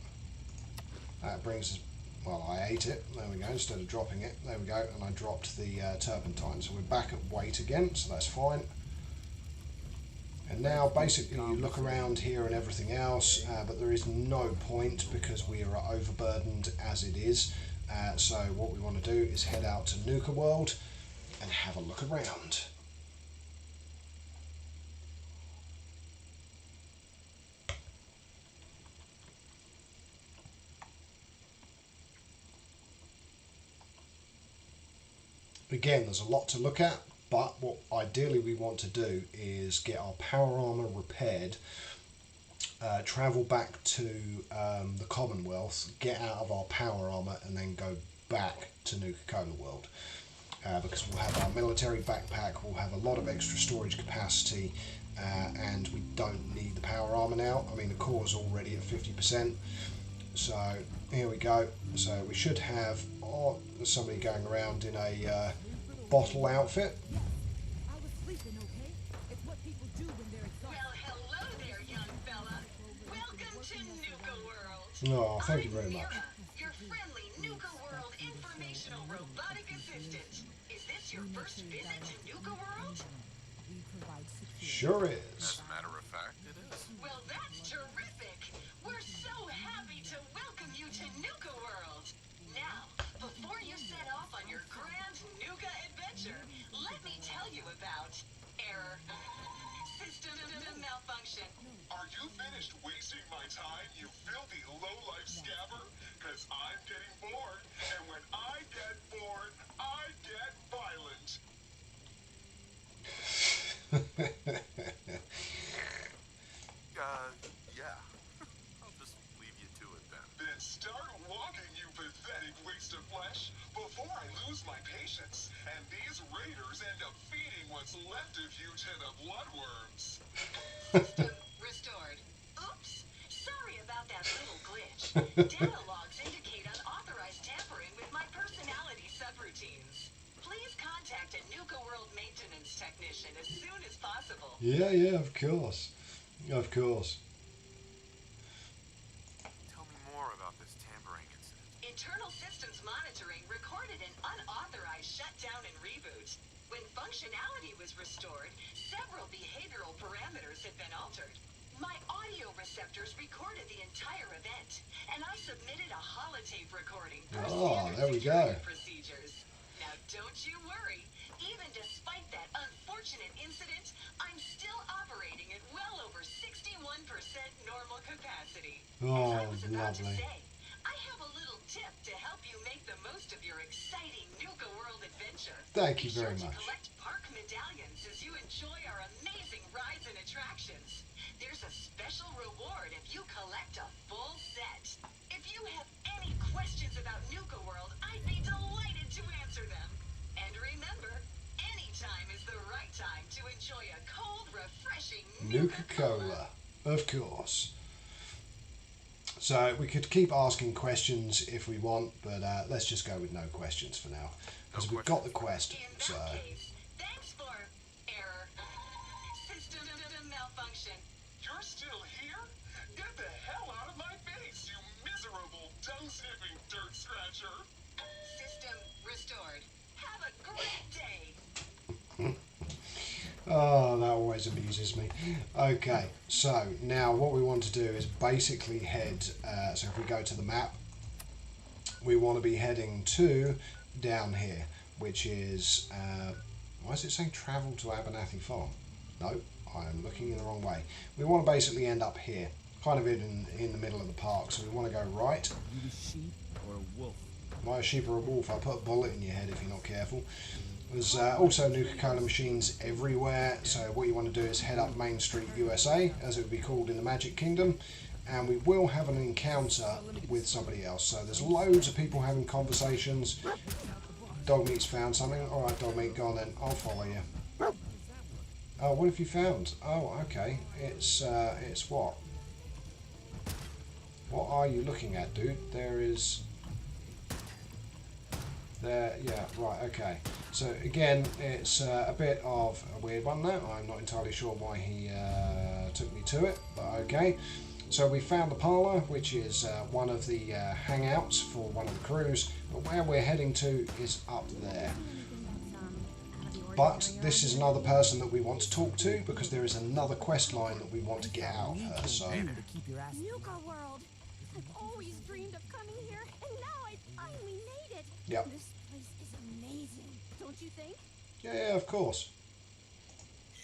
That brings us, well, I ate it, there we go, instead of dropping it, there we go, and I dropped the turpentine. So we're back at weight again, so that's fine. And now basically you look around here and everything else, but there is no point because we are overburdened as it is. So what we want to do is head out to Nuka World and have a look around. Again, there's a lot to look at, but what ideally we want to do is get our power armor repaired, travel back to the Commonwealth, get out of our power armor, and then go back to Nuka World. Because we'll have our military backpack, we'll have a lot of extra storage capacity, and we don't need the power armor now. I mean, the core is already at 50%. So here we go. So we should have somebody going around in a bottle outfit. I was sleeping, okay? It's what people do when they're exhausted. Well, hello there, young fella. Welcome to Nuka World. Oh, thank you very I'm much. Mira, your friendly Nuka World informational robotic assistant. Is this your first visit to Nuka World? We provide security. Sure is. As a matter of fact, it is. Well, that's terrific. We're so happy to welcome you to Nuka World. Now, before you set off on your grand Nuka adventure, let me tell you about error. System malfunction. Are you finished wasting my time, you filthy low-life scabber? Because I'm getting bored, and when I get bored, I get violent. Yeah. I'll just leave you to it then. Then start walking, you pathetic waste of flesh, before I lose my patience, and these raiders end up feeding what's left of you to the bloodworms. System restored. Oops. Sorry about that little glitch. Data logs indicate unauthorized tampering with my personality subroutines. Please contact a Nuka World maintenance technician as soon as possible. Yeah, of course. Of course. Tell me more about this tampering incident. Internal systems monitoring recorded an unauthorized shutdown and reboot. When functionality was restored, several behavioral parameters had been altered. My audio receptors recorded the entire event, and I submitted a holotape recording per standard there we security go. procedures. Now don't you worry. Even despite that unfortunate incident, I'm still operating at well over 61% normal capacity. As I Oh, was about to lovely. say, I have a little tip to help you make the most of your exciting Nuka World adventure. Thank you Be very sure much. to collect park medallions as you enjoy our amazing rides and attractions. There's a special reward if you collect a full set. If you have any questions about Nuka World, I'd be delighted to answer them. And remember, any time is the right time to enjoy a cold, refreshing Nuka-Cola. Of course. So we could keep asking questions if we want, but let's just go with no questions for now. Because we've got the quest, In so... that case, thanks for error. System malfunction. You're still here? Get the hell out of my face, you miserable dung-sniffing dirt scratcher! Oh, that always amuses me. Okay, so now what we want to do is basically head, so if we go to the map, we want to be heading to down here, which is, why is it saying travel to Abernathy Farm? No, I'm looking in the wrong way. We want to basically end up here, kind of in the middle of the park, so we want to go right. Are you a sheep or a wolf? Am I a sheep or a wolf? I'll put a bullet in your head if you're not careful. There's also Nuka-Cola machines everywhere, so what you want to do is head up Main Street, USA, as it would be called in the Magic Kingdom, and we will have an encounter with somebody else. So there's loads of people having conversations. Dogmeat's found something. Alright, Dogmeat, go on then. I'll follow you. Oh, what have you found? Oh, okay. It's what? What are you looking at, dude? There is... There, yeah, right, okay. So again, it's a bit of a weird one now. I'm not entirely sure why he took me to it, but okay. So we found the parlour, which is one of the hangouts for one of the crews, but where we're heading to is up there. But this is another person that we want to talk to, because there is another quest line that we want to get out of her, so... Nuka World! I've always dreamed of coming here, and now I finally made it! Yep. This place is amazing, don't you think? Yeah, of course.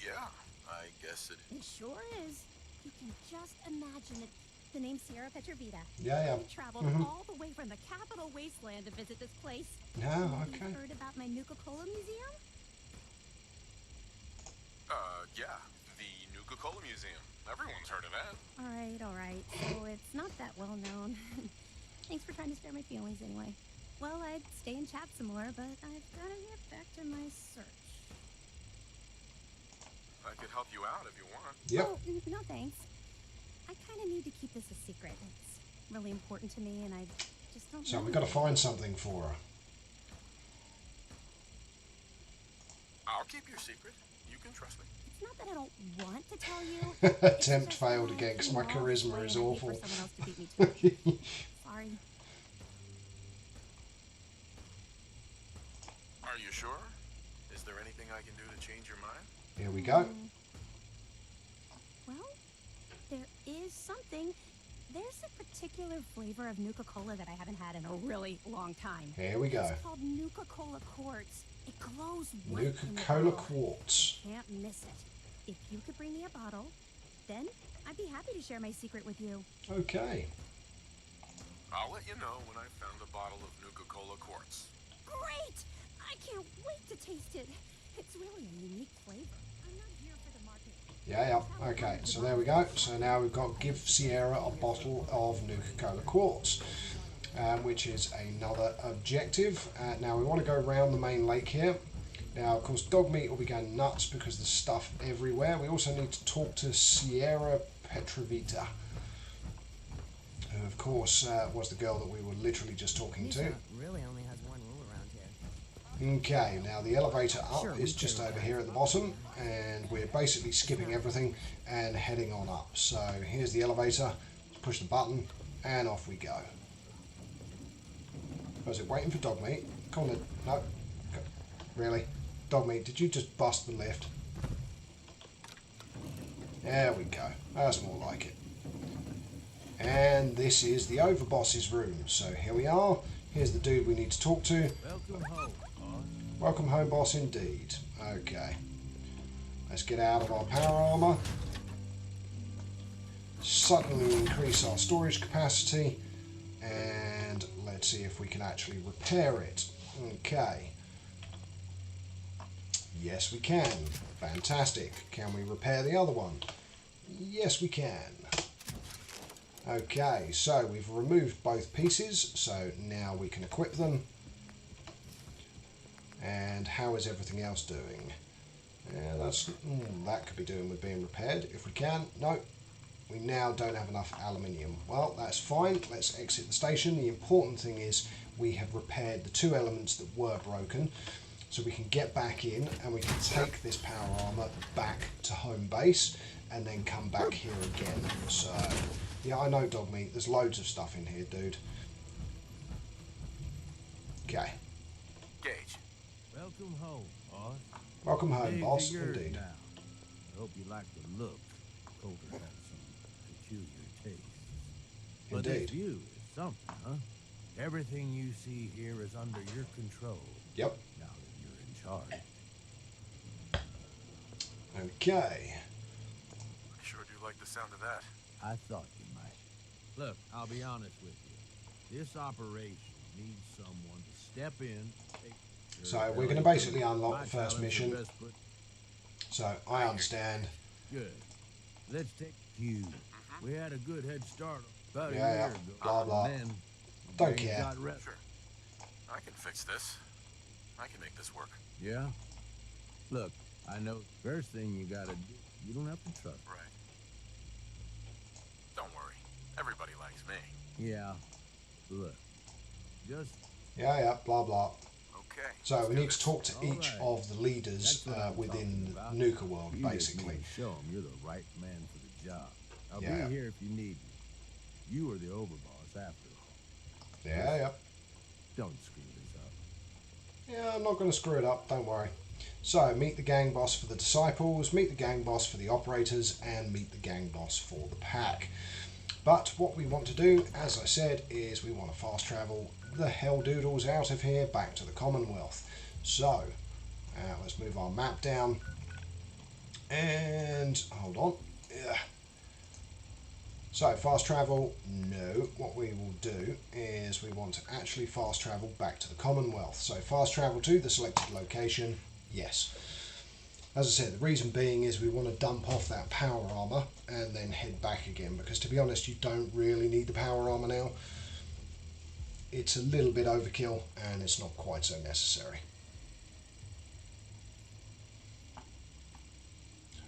Yeah, I guess it It sure is. You can just imagine it. The name's Sierra Petrovita. Yeah. I traveled all the way from the capital wasteland to visit this place. No, Have okay. you heard about my Nuka-Cola museum? Yeah, the Nuka-Cola Museum. Everyone's heard of that. All right. So it's not that well known. Thanks for trying to spare my feelings anyway. Well, I'd stay and chat some more, but I've got to get back to my search. I could help you out if you want. Yep. Oh, no thanks. I kind of need to keep this a secret. It's really important to me, and I just don't So know we've got to find something for her. I'll keep your secret. You can trust me. It's not that I don't want to tell you. Attempt failed again, because my charisma is awful. For someone else to beat me to it. Sorry. Are you sure? Is there anything I can do to change your mind? Here we go. Well, there is something. There's a particular flavor of Nuka-Cola that I haven't had in a really long time. Here we go. It's called Nuka-Cola Quartz. It glows white in the Nuka-Cola bottle. Quartz. Can't miss it. If you could bring me a bottle, then I'd be happy to share my secret with you. Okay. I'll let you know when I've found a bottle of Nuka-Cola Quartz. Great! I can't wait to taste it. It's really a unique flavor. I'm not here for the market. Yeah. Okay, so there we go. So now we've got give Sierra a bottle of Nuka-Cola Quartz, which is another objective. Now we want to go around the main lake here. Now, of course, Dogmeat will be going nuts because there's stuff everywhere. We also need to talk to Sierra Petrovita, who, of course, was the girl that we were literally just talking to. Really only has one rule around here. Okay, now the elevator up is just over here at the bottom, and we're basically skipping everything and heading on up. So here's the elevator, push the button, and off we go. Was it waiting for Dogmeat? Come on then. No. Really? Dogmeat, did you just bust the lift? There we go. That's more like it. And this is the overboss's room. So here we are. Here's the dude we need to talk to. Welcome home, boss. Welcome home, boss, indeed. Okay. Let's get out of our power armor. Suddenly increase our storage capacity. And let's see if we can actually repair it. Okay. Yes, we can. Fantastic. Can we repair the other one? Yes, we can. Okay, so we've removed both pieces, so now we can equip them. And how is everything else doing? Yeah, that could be doing with being repaired if we can. No, we now don't have enough aluminium. Well, that's fine. Let's exit the station. The important thing is we have repaired the two elements that were broken, so we can get back in and we can take this power armor back to home base and then come back here again. So, yeah, I know, Dogmeat. There's loads of stuff in here, dude. Okay. Gage. Welcome home, boss. Welcome home, Days are boss. yours Indeed. now. hope you like the look. Colter has some peculiar tastes. But Indeed. this view is something, huh? Everything you see here is under your control. Yep. Now that you're in charge. Okay. I sure do like the sound of that. I thought you might. Look, I'll be honest with you. This operation needs someone to step in. So we're going to basically unlock the first mission. So I understand. Good. Let's take you. We had a good head start about a Yeah, year ago. blah, blah. And then Don't things care. got Sure. I can fix this. I can make this work. Yeah? Look, I know first thing you gotta do, you don't have to trust. Right. Don't worry. Everybody likes me. Yeah. Look. Just Yeah, blah, blah. Okay. So we need to talk to each Alright. of the leaders That's what I'm within talking about. Nuka World, you just basically. need to show them you're the right man for the job. I'll Yeah. be here if you need me. You are the overboss after all. Yeah. Don't screw this up. Yeah, I'm not going to screw it up, don't worry. So, meet the gang boss for the disciples, meet the gang boss for the operators, and meet the gang boss for the pack. But what we want to do, as I said, is we want to fast travel the hell doodles out of here back to the Commonwealth. So, let's move our map down. And, hold on. Yeah. So, fast travel, no. What we will do is we want to actually fast travel back to the Commonwealth. So, fast travel to the selected location, yes. As I said, the reason being is we want to dump off that power armor and then head back again, because to be honest, you don't really need the power armor now. It's a little bit overkill and it's not quite so necessary.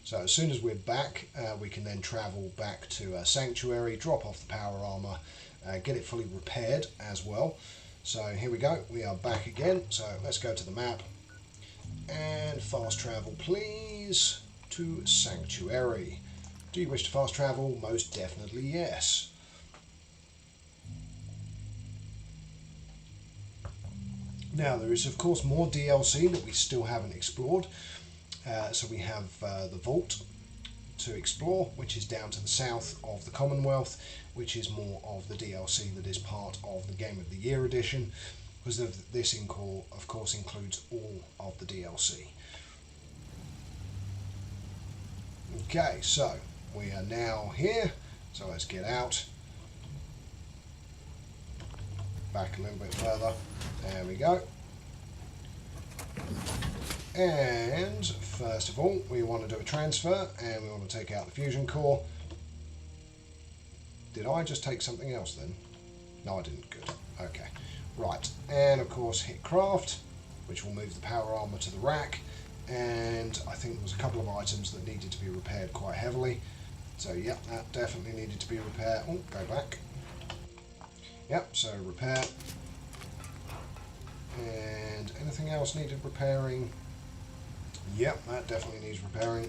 So as soon as we're back, we can then travel back to Sanctuary, drop off the power armor, get it fully repaired as well. So here we go, we are back again. So let's go to the map and fast travel please to Sanctuary. Do you wish to fast travel? Most definitely yes. Now there is of course more DLC that we still haven't explored. So we have the vault to explore, which is down to the south of the Commonwealth, which is more of the DLC that is part of the Game of the Year edition, because this of course includes all of the DLC. Okay, so we are now here, so let's get out. Back a little bit further, there we go. And first of all, we want to do a transfer and we want to take out the fusion core. Did I just take something else then? No, I didn't. Good. Okay. Right. And of course, hit craft, which will move the power armor to the rack. And I think there was a couple of items that needed to be repaired quite heavily. So, yep, that definitely needed to be repaired. Oh, go back. Yep, so repair. And anything else needed repairing? Yep, that definitely needs repairing.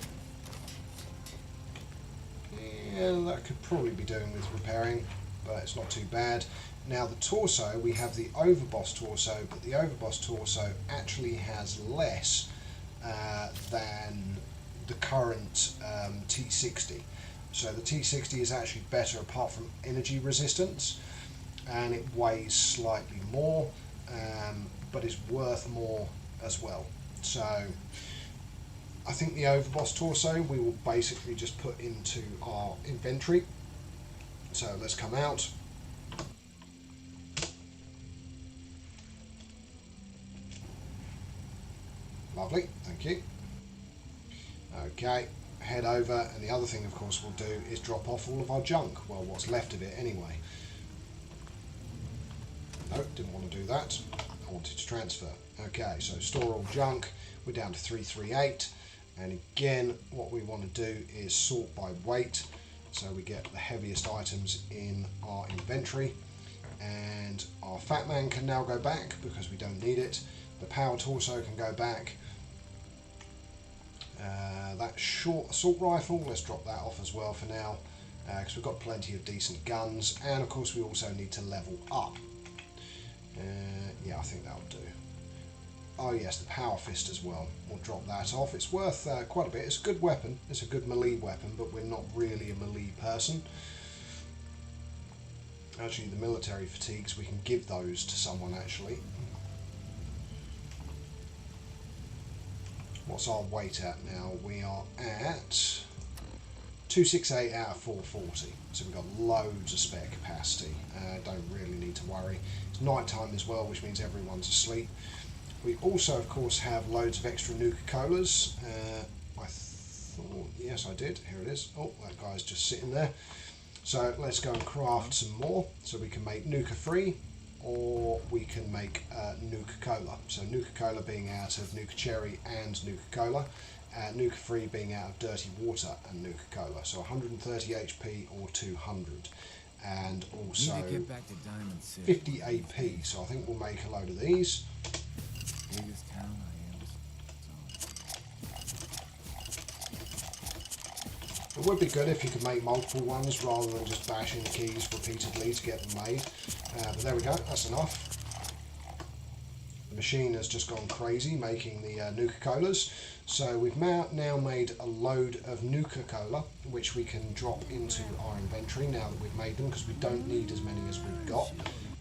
And that could probably be doing with repairing, but it's not too bad. Now the torso, we have the overboss torso, but the overboss torso actually has less than the current T60. So the T60 is actually better apart from energy resistance, and it weighs slightly more, but is worth more as well. So I think the overboss torso we will basically just put into our inventory. So let's come out. Lovely, thank you. Okay, head over, and the other thing of course we'll do is drop off all of our junk, well what's left of it anyway. No, didn't want to do that. I wanted to transfer. Okay, so store all junk. We're down to 338. And again, what we want to do is sort by weight. So we get the heaviest items in our inventory. And our Fat Man can now go back because we don't need it. The power torso can go back. That short assault rifle, let's drop that off as well for now. Because we've got plenty of decent guns. And of course we also need to level up. Yeah, I think that'll do. oh yes, the power fist as well. We'll drop that off. It's worth quite a bit. It's a good weapon. It's a good melee weapon, but we're not really a melee person. Actually, the military fatigues, we can give those to someone actually. What's our weight at now? We are at 268 out of 440. So we've got loads of spare capacity. Don't really need to worry. It's night time as well, which means everyone's asleep. We also, of course, have loads of extra Nuka-Colas. I thought, yes, I did. Here it is. Oh, that guy's just sitting there. So let's go and craft some more. So we can make Nuka-Free, or we can make Nuka-Cola. So Nuka-Cola being out of Nuka Cherry and Nuka-Cola. Nuka-Free being out of Dirty Water and Nuka-Cola. So 130 HP or 200. And also 50 AP. So I think we'll make a load of these. Biggest town I am. It would be good if you could make multiple ones rather than just bashing the keys repeatedly to get them made. But there we go, that's enough. The machine has just gone crazy making the Nuka-Colas. So we've now made a load of Nuka-Cola, which we can drop into our inventory now that we've made them, because we don't need as many as we've got.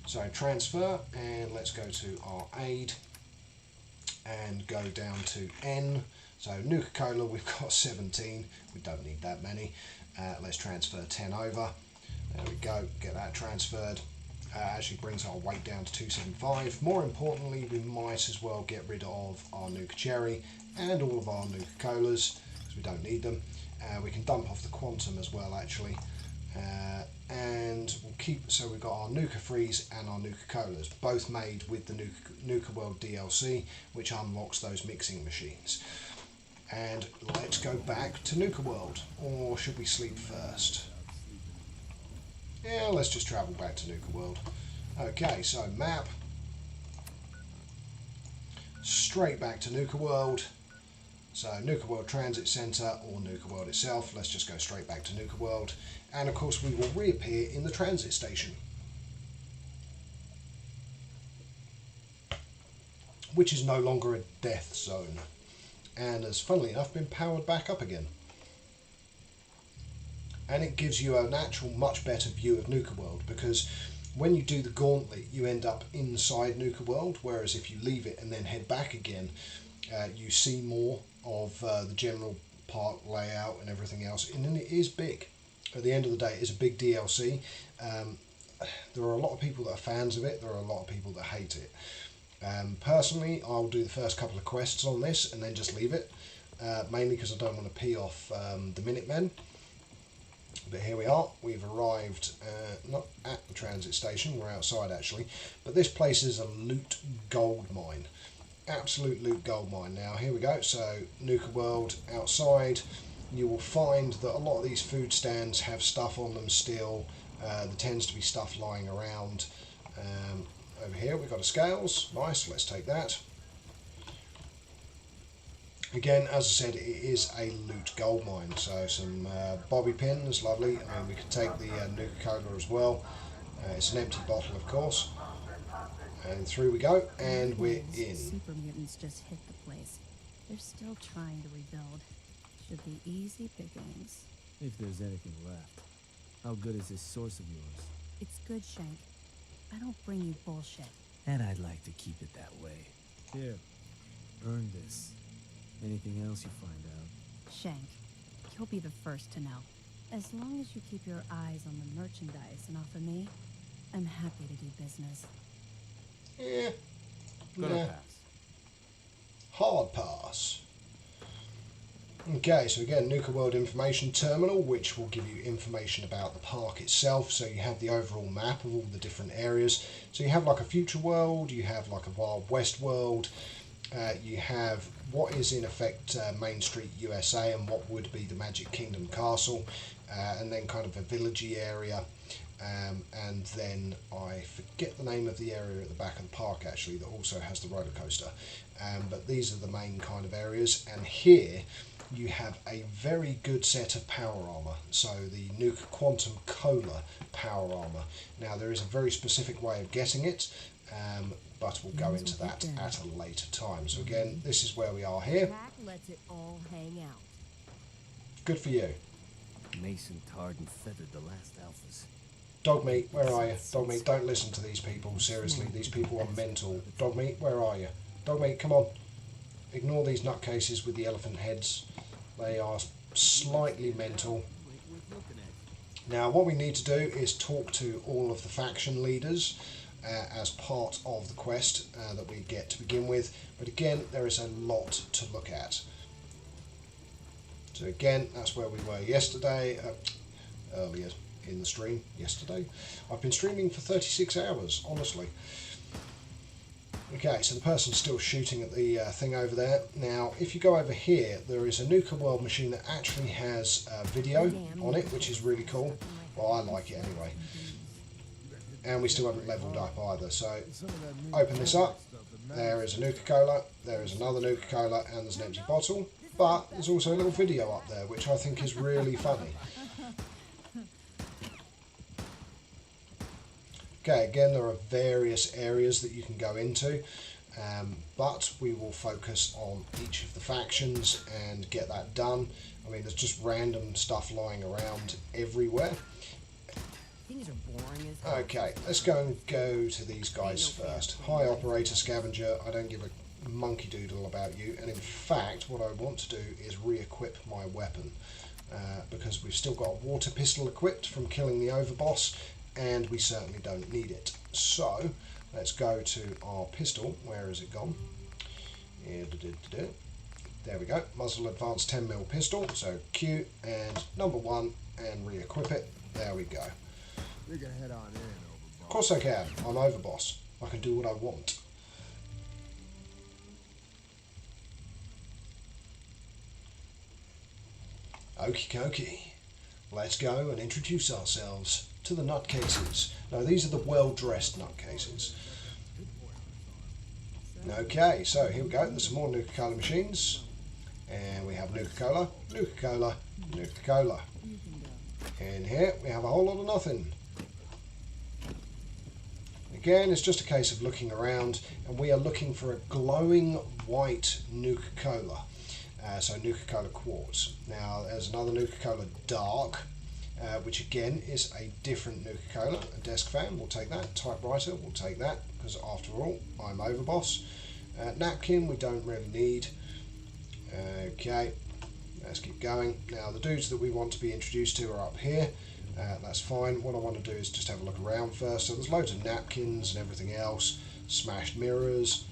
So transfer, and let's go to our aid and go down to N. So Nuka-Cola, we've got 17. We don't need that many. Let's transfer 10 over. There we go, get that transferred. Actually brings our weight down to 275. More importantly, we might as well get rid of our Nuka Cherry and all of our Nuka-Colas, because we don't need them. We can dump off the Quantum as well, actually. And we'll keep, so we've got our Nuka Freeze and our Nuka-Colas, both made with the Nuka World DLC, which unlocks those mixing machines. And let's go back to Nuka World, or should we sleep first? Yeah, let's just travel back to Nuka World. Okay, so map. Straight back to Nuka World. So Nuka World Transit Centre or Nuka World itself. Let's just go straight back to Nuka World. And of course we will reappear in the transit station, which is no longer a death zone, and has, funnily enough, been powered back up again. And it gives you an actual much better view of Nuka World, because when you do the gauntlet you end up inside Nuka World, whereas if you leave it and then head back again, you see more of the general park layout and everything else, and then it is big. At the end of the day, it's a big DLC. There are a lot of people that are fans of it, there are a lot of people that hate it. Personally, I'll do the first couple of quests on this and then just leave it, mainly because I don't want to pee off the Minutemen. But here we are, we've arrived, not at the transit station, we're outside actually, but this place is a loot gold mine. Absolute loot gold mine. Now here we go, so Nuka World outside, you will find that a lot of these food stands have stuff on them still. There tends to be stuff lying around. Over here we've got a scales, nice, let's take that. Again, as I said, it is a loot gold mine, so some bobby pins, lovely. I mean, we could take the Nuka-Cola as well. It's an empty bottle, of course. And through we go, and we're in. Super mutants just hit the place. They're still trying to rebuild. Should be easy pickings. If there's anything left. How good is this source of yours? It's good, Shank. I don't bring you bullshit. And I'd like to keep it that way. Here, earn this. Anything else you find out? Shank, you'll be the first to know. As long as you keep your eyes on the merchandise and off of me, I'm happy to do business. Yeah. Gonna pass. Hard pass. Okay, so again, Nuka World Information Terminal, which will give you information about the park itself. So you have the overall map of all the different areas. So you have like a future world, you have like a Wild West world, you have what is in effect Main Street USA and what would be the Magic Kingdom Castle, and then kind of a villagey area, and then I forget the name of the area at the back of the park actually that also has the roller coaster, but these are the main kind of areas. And here you have a very good set of power armor, so the Nuka Quantum Cola power armor. Now there is a very specific way of getting it, but we'll go into that at a later time. So again, this is where we are here. Pack lets it all hang out. Good for you. Mason tarred and feathered the last alphas. Dogmeat, where are you? Dogmeat, don't listen to these people. Seriously, these people are mental. Dogmeat, where are you? Dogmeat, come on. Ignore these nutcases with the elephant heads. They are slightly mental. Now, what we need to do is talk to all of the faction leaders as part of the quest that we get to begin with. But again, there is a lot to look at. So again, that's where we were yesterday, earlier in the stream, yesterday. I've been streaming for 36 hours, honestly. Okay, so the person's still shooting at the thing over there. Now, if you go over here, there is a Nuka World machine that actually has video on it, which is really cool. Well, I like it anyway. And we still haven't leveled up either. So, open this up. There is a Nuka-Cola, there is another Nuka-Cola, and there's an empty bottle. But there's also a little video up there, which I think is really funny. Okay, again, there are various areas that you can go into, but we will focus on each of the factions and get that done. I mean, there's just random stuff lying around everywhere. Things are boring as hell. Okay, let's go to these guys first. Hi, Operator Scavenger. I don't give a monkey doodle about you, and in fact, what I want to do is re-equip my weapon, because we've still got a water pistol equipped from killing the overboss, and we certainly don't need it. So let's go to our pistol. Where has it gone? There we go. Muzzle advanced 10mm pistol. So Q and number 1 and re-equip it. There we go. You can head on in, overboss. Of course I can. I'm overboss. I can do what I want. Okie dokie. Let's go and introduce ourselves to the nutcases. Now, these are the well-dressed nutcases. Okay, so here we go. There's some more Nuka-Cola machines. And we have Nuka-Cola, Nuka-Cola, Nuka-Cola. In here, we have a whole lot of nothing. Again, it's just a case of looking around, and we are looking for a glowing white Nuka-Cola. So Nuka-Cola Quartz. Now, there's another Nuka-Cola Dark, which again is a different Nuka-Cola. A desk fan, we'll take that. Typewriter, we'll take that, because after all, I'm overboss. Napkin, we don't really need. Okay, let's keep going. Now, the dudes that we want to be introduced to are up here. That's fine. What I want to do is just have a look around first. So there's loads of napkins and everything else. Smashed mirrors.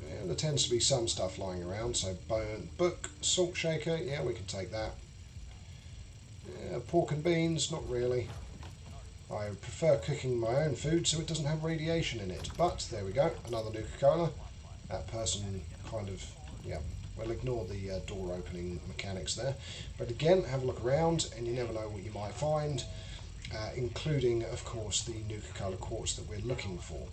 Yeah, there tends to be some stuff lying around. So burnt book, salt shaker. Yeah, we can take that. Pork and beans, not really. I prefer cooking my own food so it doesn't have radiation in it. But there we go, another Nuka-Cola. That person kind of, yeah, we'll ignore the door opening mechanics there. But again, have a look around and you never know what you might find, including, of course, the Nuka-Cola Quartz that we're looking for.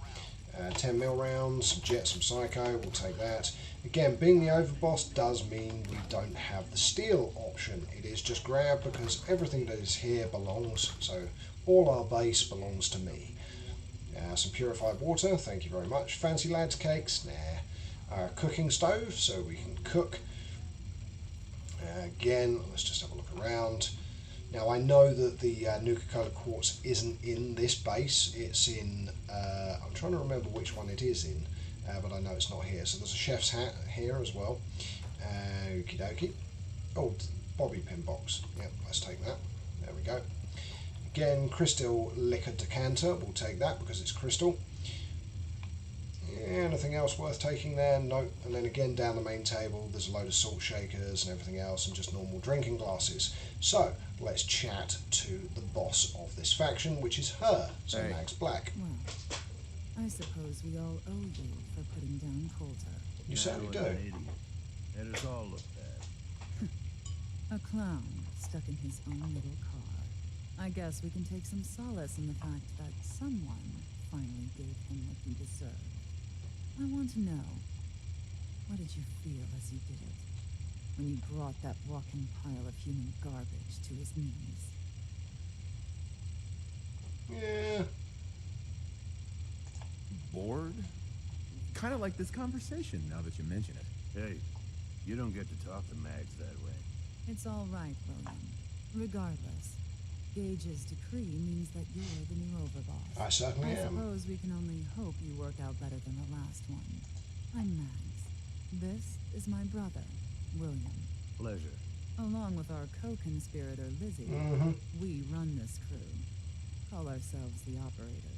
10mm rounds, jet, some psycho, we'll take that. Again, being the overboss does mean we don't have the steel option. It is just grab because everything that is here belongs, so all our base belongs to me. Some purified water, thank you very much. Fancy lads cakes, nah. Cooking stove, so we can cook. Again, let's just have a look around. Now, I know that the Nuka-Cola Quartz isn't in this base. It's in, I'm trying to remember which one it is in, but I know it's not here. So there's a chef's hat here as well. Okie dokie. Oh, bobby pin box. Yep, let's take that. There we go. Again, crystal liquor decanter. We'll take that because it's crystal. Anything else worth taking there? No. And then again down the main table there's a load of salt shakers and everything else and just normal drinking glasses. So let's chat to the boss of this faction, which is her, so hey. Max Black. Well, I suppose we all owe you for putting down Coulter. You certainly do. Let us all look bad. A clown stuck in his own little car. I guess we can take some solace in the fact that someone finally gave him what he deserved. I want to know, what did you feel as you did it? When you brought that walking pile of human garbage to his knees? Yeah. Bored? kind of like this conversation now that you mention it. Hey, you don't get to talk to Mags that way. It's all right, William. Regardless, Gage's decree means that you're the new overboss. I certainly am. I suppose we can only hope you work out better than the last one. I'm Mags. This is my brother, William. Pleasure. Along with our co-conspirator, Lizzie, we run this crew. Call ourselves the Operators.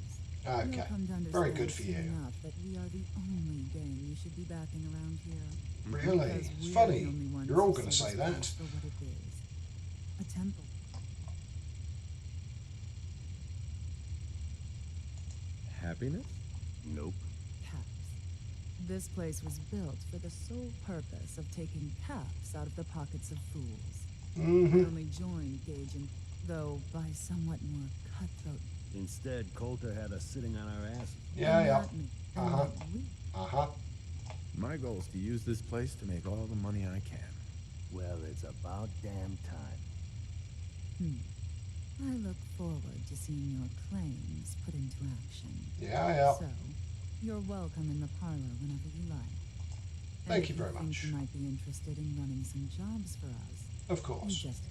Okay, You'll come to understand very good for you. soon enough that we are the only gang you should be backing around here. Really? Because It's we're funny. the only ones You're all who going to see say this that. place for what it is. A temple. Happiness? Nope. Caps. This place was built for the sole purpose of taking caps out of the pockets of fools. We only joined Gage, though by somewhat more cutthroat. Instead, Coulter had us sitting on our asses. Yeah. My goal is to use this place to make all the money I can. Well, it's about damn time. I look forward to seeing your claims put into action. Yeah. So, you're welcome in the parlor whenever you like. Thank you very much. You might be interested in running some jobs for us. Of course. You just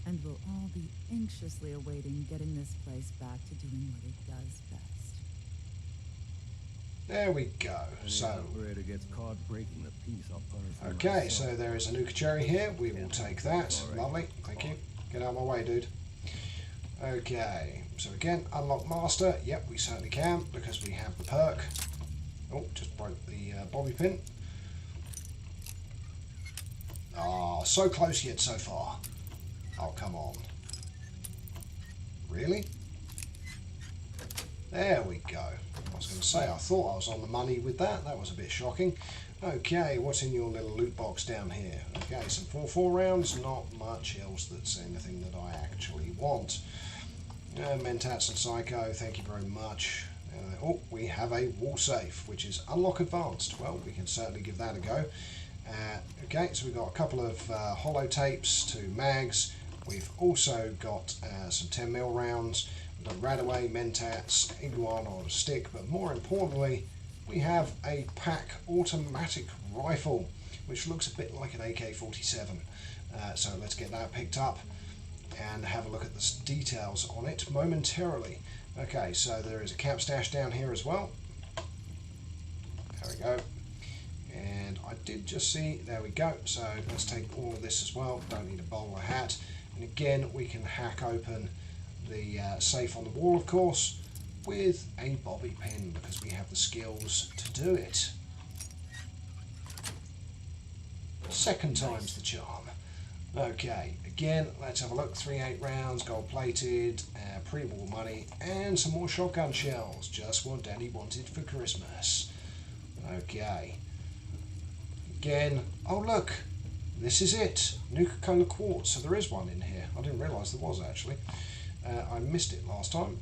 and we'll all be anxiously awaiting getting this place back to doing what it does best. There we go. If So, the operator gets caught breaking the peace, I'll punish him okay, myself. so there is a nuka cherry here. We will take that. Lovely. Thank you. Get out of my way, dude. Okay, so again, unlock master. Yep, we certainly can because we have the perk. Oh, just broke the bobby pin. Ah, so close yet so far. Oh, come on. Really? There we go. I was going to say, I thought I was on the money with that. That was a bit shocking. Okay, what's in your little loot box down here? Okay, some 4-4 rounds. Not much else that's anything that I actually want. Mentats and Psycho, thank you very much. Oh, we have a wall safe, which is unlock advanced. Well, we can certainly give that a go. Okay, so we've got a couple of holotapes, 2 mags. We've also got some 10mm rounds. We've got Radaway, Mentats, Iguana on a stick, but more importantly, we have a pack automatic rifle, which looks a bit like an AK-47. So let's get that picked up and have a look at the details on it momentarily. Okay, so there is a cap stash down here as well. There we go. And I did just see, there we go. So let's take all of this as well. Don't need a bowler hat. And again, we can hack open the safe on the wall, of course, with a bobby pin because we have the skills to do it. Second time's the charm. Okay, again, let's have a look. 3-8 rounds, gold plated, pre-war money, and some more shotgun shells. Just what Daddy wanted for Christmas. Okay. Again, oh look, this is it. Nuka-Cola quartz. So there is one in here. I didn't realise there was actually. I missed it last time.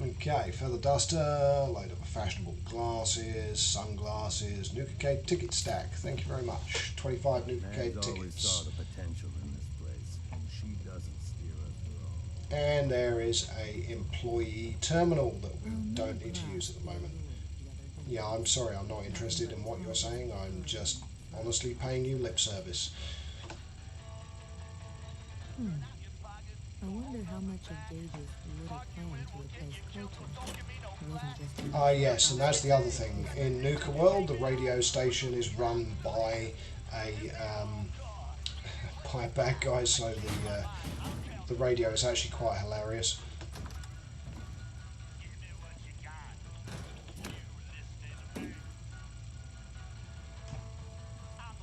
Okay, feather duster, load up of fashionable glasses, sunglasses, Nuka-Cade ticket stack. Thank you very much. 25 Nuka-Cade Mags always tickets. saw the potential in this place, and she doesn't steer us wrong. And there is a employee terminal that we don't need to use at the moment. Yeah, I'm sorry, I'm not interested in what you're saying. I'm just honestly paying you lip service. I wonder how much of Gage's little plan to replace Coulter wasn't just... Ah, yes, and that's the other thing. In Nuka World, the radio station is run by a bad guy, so the radio is actually quite hilarious.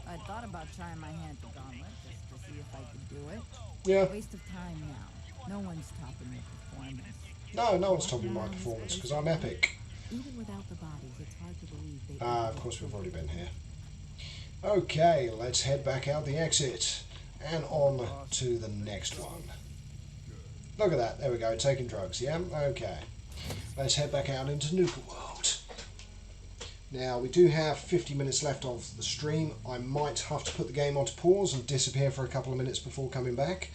I thought about trying my hand at Gauntlet just to see if I could do it. Yeah. Waste of time now. No one's topping your performance. No one's topping my performance because I'm epic. Even without the bodies, it's hard to believe they... Of course we've already been here. Okay, let's head back out the exit and on to the next one. Look at that, there we go, taking drugs, yeah? Okay. Let's head back out into Nuka World. Now, we do have 50 minutes left of the stream. I might have to put the game onto pause and disappear for a couple of minutes before coming back.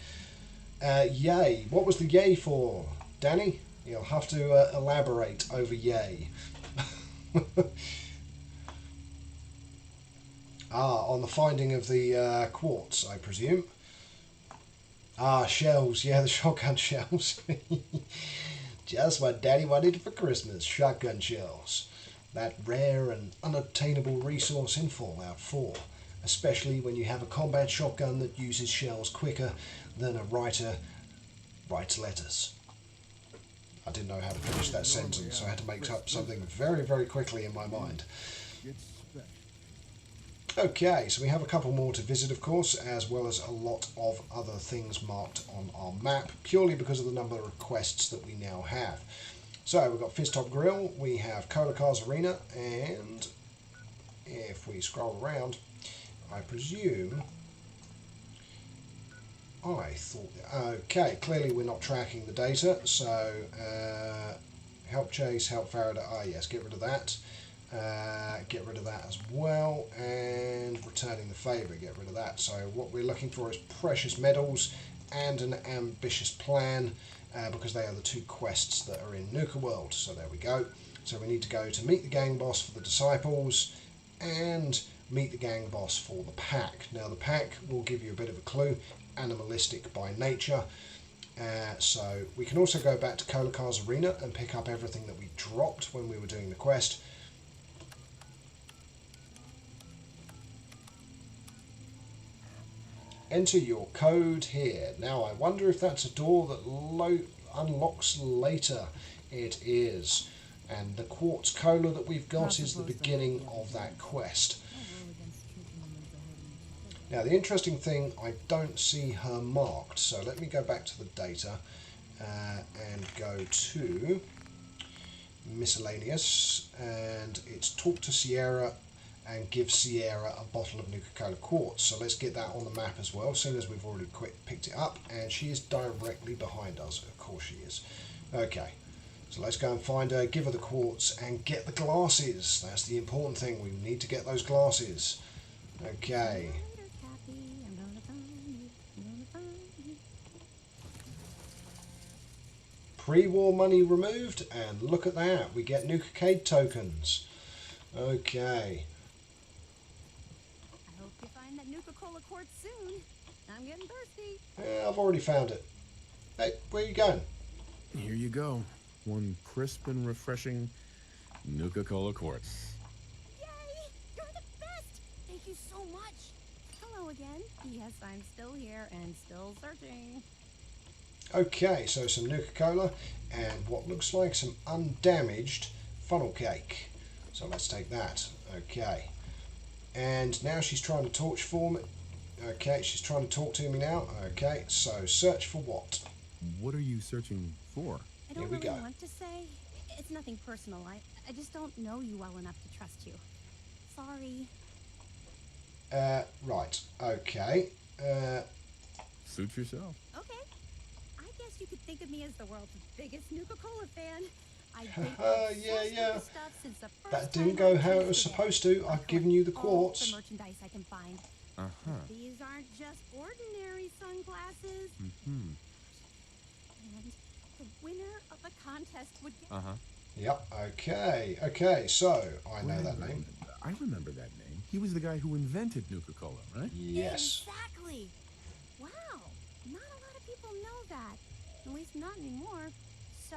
Yay. What was the yay for, Danny? You'll have to elaborate over yay. Ah, on the finding of the quartz, I presume. Ah, shells. Yeah, the shotgun shells. Just what Daddy wanted for Christmas. Shotgun shells. That rare and unobtainable resource in Fallout 4. Especially when you have a combat shotgun that uses shells quicker than a writer writes letters. I didn't know how to finish that sentence, so I had to make up something very, very quickly in my mind. Okay, so we have a couple more to visit, of course, as well as a lot of other things marked on our map, purely because of the number of quests that we now have. So we've got Fizz Top Grill, we have Cola Cars Arena, and if we scroll around, I presume... I thought... Okay, clearly we're not tracking the data, so help chase, help Faraday, yes, get rid of that. Get rid of that as well, and returning the favour, get rid of that. So what we're looking for is precious metals and an ambitious plan, because they are the two quests that are in Nuka World. So there we go. So we need to go to meet the gang boss for the disciples and meet the gang boss for the pack. Now the pack will give you a bit of a clue, animalistic by nature. So we can also go back to Cola Cars Arena and pick up everything that we dropped when we were doing the quest. Enter your code here. Now I wonder if that's a door that unlocks later. It is. And the quartz cola that we've got is the beginning of that quest. Now the interesting thing, I don't see her marked. So let me go back to the data and go to miscellaneous. And it's talk to Sierra and give Sierra a bottle of Nuka-Cola quartz. So let's get that on the map as well, as soon as we've already picked it up. And she is directly behind us. Of course she is. Okay, so let's go and find her, give her the quartz, and get the glasses. That's the important thing. We need to get those glasses. Okay. Pre-war money removed, and look at that. We get Nuka-Cade tokens. Okay. Nuka-Cola quartz soon. I'm getting thirsty. Yeah, I've already found it. Hey, where are you going? Here you go. One crisp and refreshing Nuka-Cola quartz. Yay! You're the best! Thank you so much. Hello again. Yes, I'm still here and still searching. Okay, so some Nuka-Cola and what looks like some undamaged funnel cake. So let's take that. Okay. And now she's trying to torch for me. Okay, she's trying to talk to me now. Okay, so search for what? What are you searching for? I don't really want to say. It's nothing personal. I just don't know you well enough to trust you. Sorry. Right. Okay. Suit yourself. Okay. I guess you could think of me as the world's biggest Nuka-Cola fan. Yeah. That didn't go how it was supposed to. I've given you the quartz. The merchandise I can find. These aren't just ordinary sunglasses. And the winner of the contest would get... Yep. Okay. So I know that name. I remember that name. He was the guy who invented Nuka-Cola, right? Yes. Exactly. Wow. Not a lot of people know that. At least not anymore. So,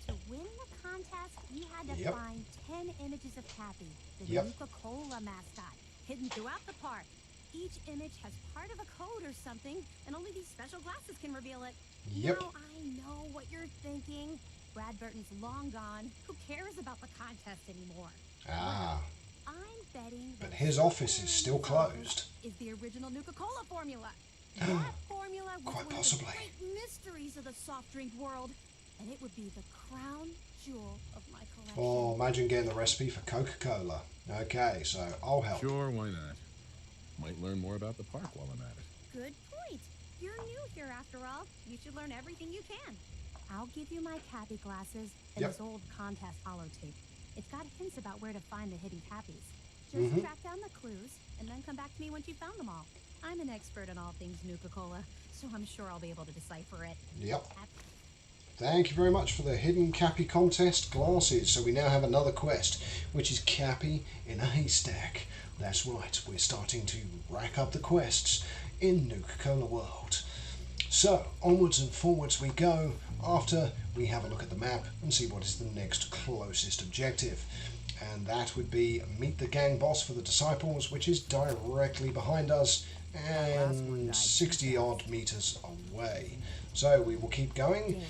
to win the contest, you had to find 10 images of Cappy, the Nuka-Cola mascot, hidden throughout the park. Each image has part of a code or something, and only these special glasses can reveal it. Now I know what you're thinking. Brad Burton's long gone. Who cares about the contest anymore? Well, I'm betting that his office is still closed. Is the original Nuka-Cola formula. That formula was quite one possibly of the great mysteries of the soft drink world, and it would be the crown jewel of my collection. Oh, imagine getting the recipe for Coca-Cola. Okay, so I'll help. Sure, why not? Might learn more about the park while I'm at it. Good point. You're new here after all. You should learn everything you can. I'll give you my Cappy glasses and this old contest holotape. It's got hints about where to find the hidden Cappies. Just track down the clues and then come back to me once you've found them all. I'm an expert in all things Nuka-Cola, so I'm sure I'll be able to decipher it. Yep. Thank you very much for the hidden Cappy contest glasses. So we now have another quest, which is Cappy in a haystack. That's right, we're starting to rack up the quests in Nuka World. So, onwards and forwards we go after we have a look at the map and see what is the next closest objective. And that would be meet the gang boss for the Disciples, which is directly behind us and 60 odd meters away. So we will keep going,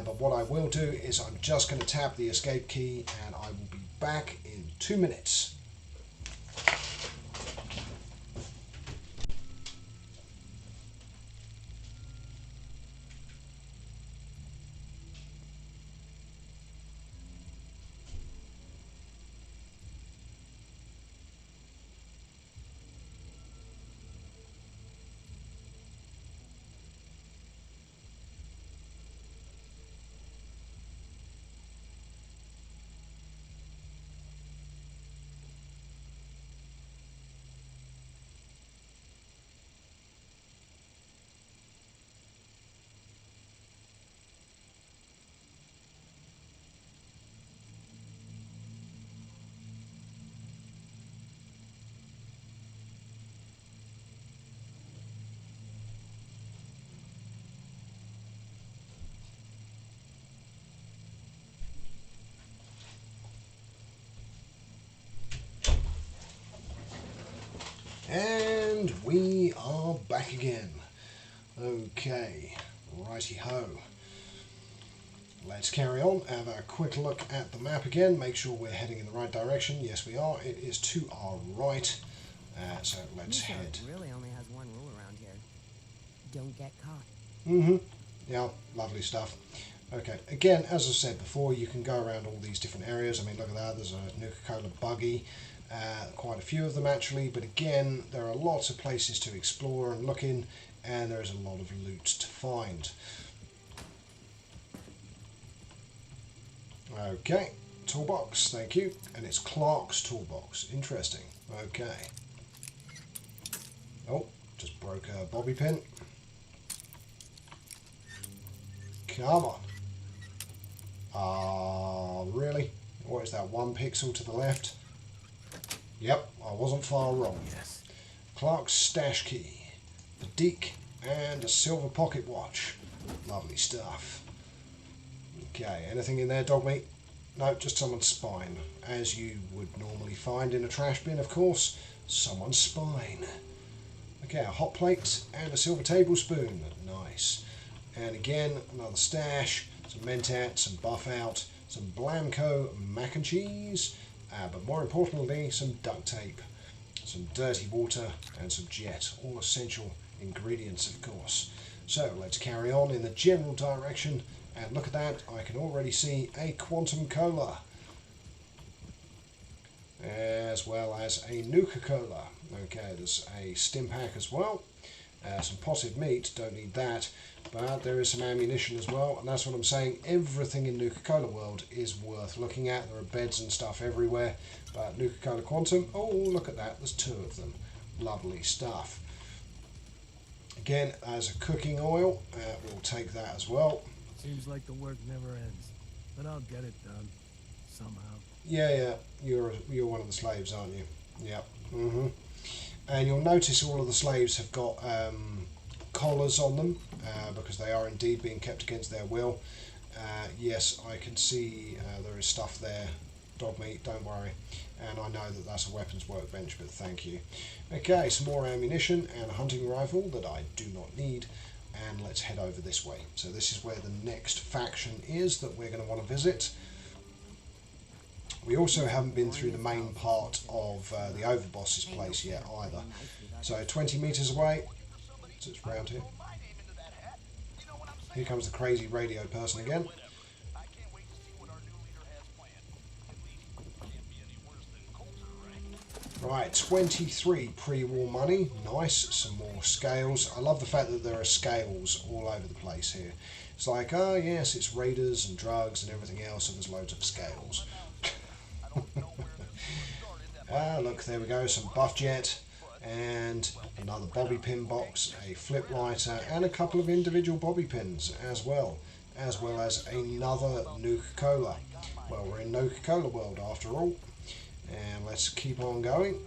but what I will do is I'm just going to tap the escape key and I will be back in 2 minutes. And we are back again. Okay, righty-ho. Let's carry on, have a quick look at the map again, make sure we're heading in the right direction. Yes, we are. It is to our right. So let's head. Really only has one rule around here. Don't get caught. Yeah, lovely stuff. Okay, again, as I said before, you can go around all these different areas. I mean, look at that, there's a Nuka-Cola buggy. Quite a few of them actually, but again there are lots of places to explore and look in, and there is a lot of loot to find. Okay, toolbox, thank you, and it's Clark's toolbox. Interesting. Okay. Oh, just broke a bobby pin. Come on. Really? What is that, 1 pixel to the left? Yep, I wasn't far wrong. Yes. Clark's stash key, the deke, and a silver pocket watch. Lovely stuff. Okay, anything in there, dog meat? No, just someone's spine. As you would normally find in a trash bin, of course. Someone's spine. Okay, a hot plate and a silver tablespoon. Nice. And again, another stash, some mentat, some buff out, some Blamco mac and cheese. But more importantly, some duct tape, some dirty water, and some jet. All essential ingredients, of course. So let's carry on in the general direction, and look at that, I can already see a quantum cola, as well as a Nuka-Cola. Okay, there's a stim pack as well. Some potted meat, don't need that, but there is some ammunition as well, and that's what I'm saying, everything in Nuka World is worth looking at. There are beds and stuff everywhere, but Nuka Quantum, oh look at that, there's 2 of them. Lovely stuff. Again, as a cooking oil, we'll take that as well. Seems like the work never ends, but I'll get it done, somehow. Yeah, you're one of the slaves, aren't you? Yep. And you'll notice all of the slaves have got collars on them, because they are indeed being kept against their will. Yes, I can see there is stuff there. Dog meat, don't worry. And I know that that's a weapons workbench, but thank you. Okay, some more ammunition and a hunting rifle that I do not need. And let's head over this way. So this is where the next faction is that we're going to want to visit. We also haven't been through the main part of the overboss's place yet either. So 20 meters away, so it's round here. Here comes the crazy radio person again. Right, 23 pre-war money, nice, some more scales. I love the fact that there are scales all over the place here. It's like, oh yes, it's raiders and drugs and everything else, and there's loads of scales. Ah, look, there we go, some buff jet, and another bobby pin box, a flip lighter, and a couple of individual bobby pins as well. as well as another Nuka-Cola. Well, we're in Nuka-Cola world after all. And let's keep on going.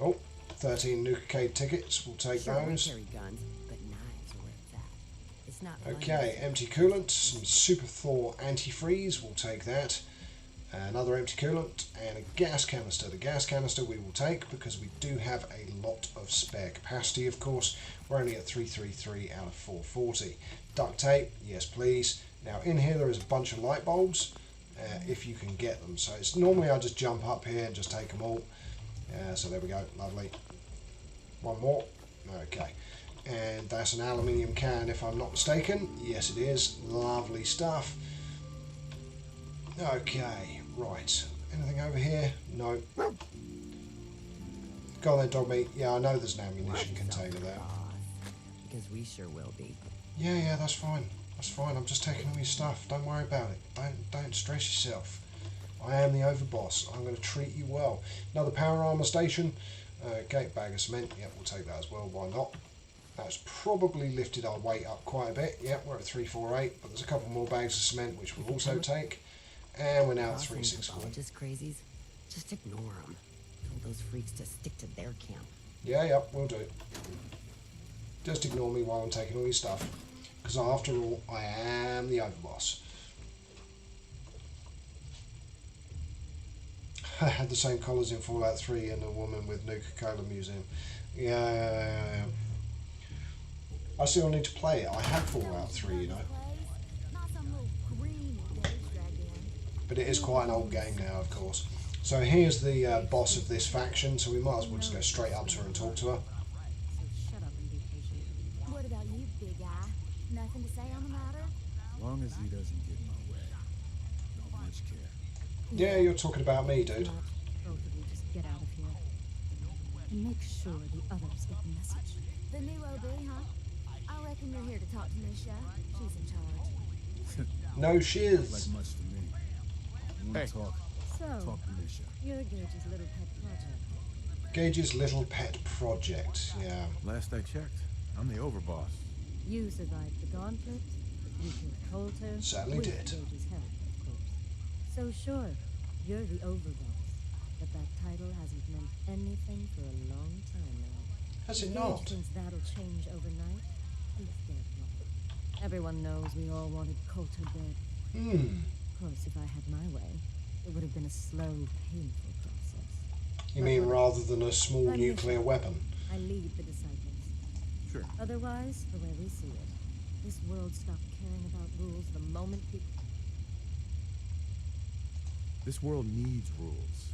Oh, 13 Nuka-Cade tickets. We'll take those. Carry guns, but knives are where it's at. It's not Okay, empty coolant, some Super Thor antifreeze. We'll take that. Another empty coolant and a gas canister. The gas canister we will take because we do have a lot of spare capacity, of course. We're only at 333 out of 440. Duct tape, yes please. Now in here there is a bunch of light bulbs, if you can get them. So it's normally I just jump up here and just take them all. So there we go, lovely. One more, okay. And that's an aluminium can if I'm not mistaken. Yes it is, lovely stuff. Okay, right. Anything over here? No. Go on then, dog meat. Yeah, I know there's an ammunition container there. Because we sure will be. Yeah, that's fine. That's fine. I'm just taking all your stuff. Don't worry about it. Don't stress yourself. I am the overboss. I'm going to treat you well. Another power armor station. Okay, bag of cement. Yeah, we'll take that as well. Why not? That's probably lifted our weight up quite a bit. Yeah, we're at 348, but there's a couple more bags of cement which we'll also take. And we're now at 364. Just crazies. Just ignore them. Tell those freaks to stick to their camp. Yeah, we'll do. Just ignore me while I'm taking all your stuff. Because after all, I am the overboss. I had the same colours in Fallout 3 and a woman with Nuka-Cola Museum. Yeah. I still need to play it. I had Fallout 3, you know. But it is quite an old game now, of course. So here's the boss of this faction, so we might as well just go straight up to her and talk to her. What about you, big guy? Nothing to say on the matter? As long as he doesn't get in my way. Don't much care. Yeah, you're talking about me, dude. Both of you just get out of here. And make sure the others get the message. The new OB, huh? I reckon you're here to talk to Misha. She's in charge. No shiz. Like much to me. Hey. Talk to Misha. You're Gage's little pet project. Gage's little pet project, yeah. Last I checked, I'm the overboss. You survived the gauntlet. You killed Coulter. Certainly with did. Gage's help, of course. So sure, you're the overboss. But that title hasn't meant anything for a long time now. Has it Gage not? thinks that'll change overnight. He's dead wrong. Everyone knows we all wanted Coulter dead. Of course, if I had my way, it would have been a slow, painful process. You mean rather than a small nuclear weapon? I lead the disciples. Sure. Otherwise, the way we see it, this world stopped caring about rules the moment people... This world needs rules.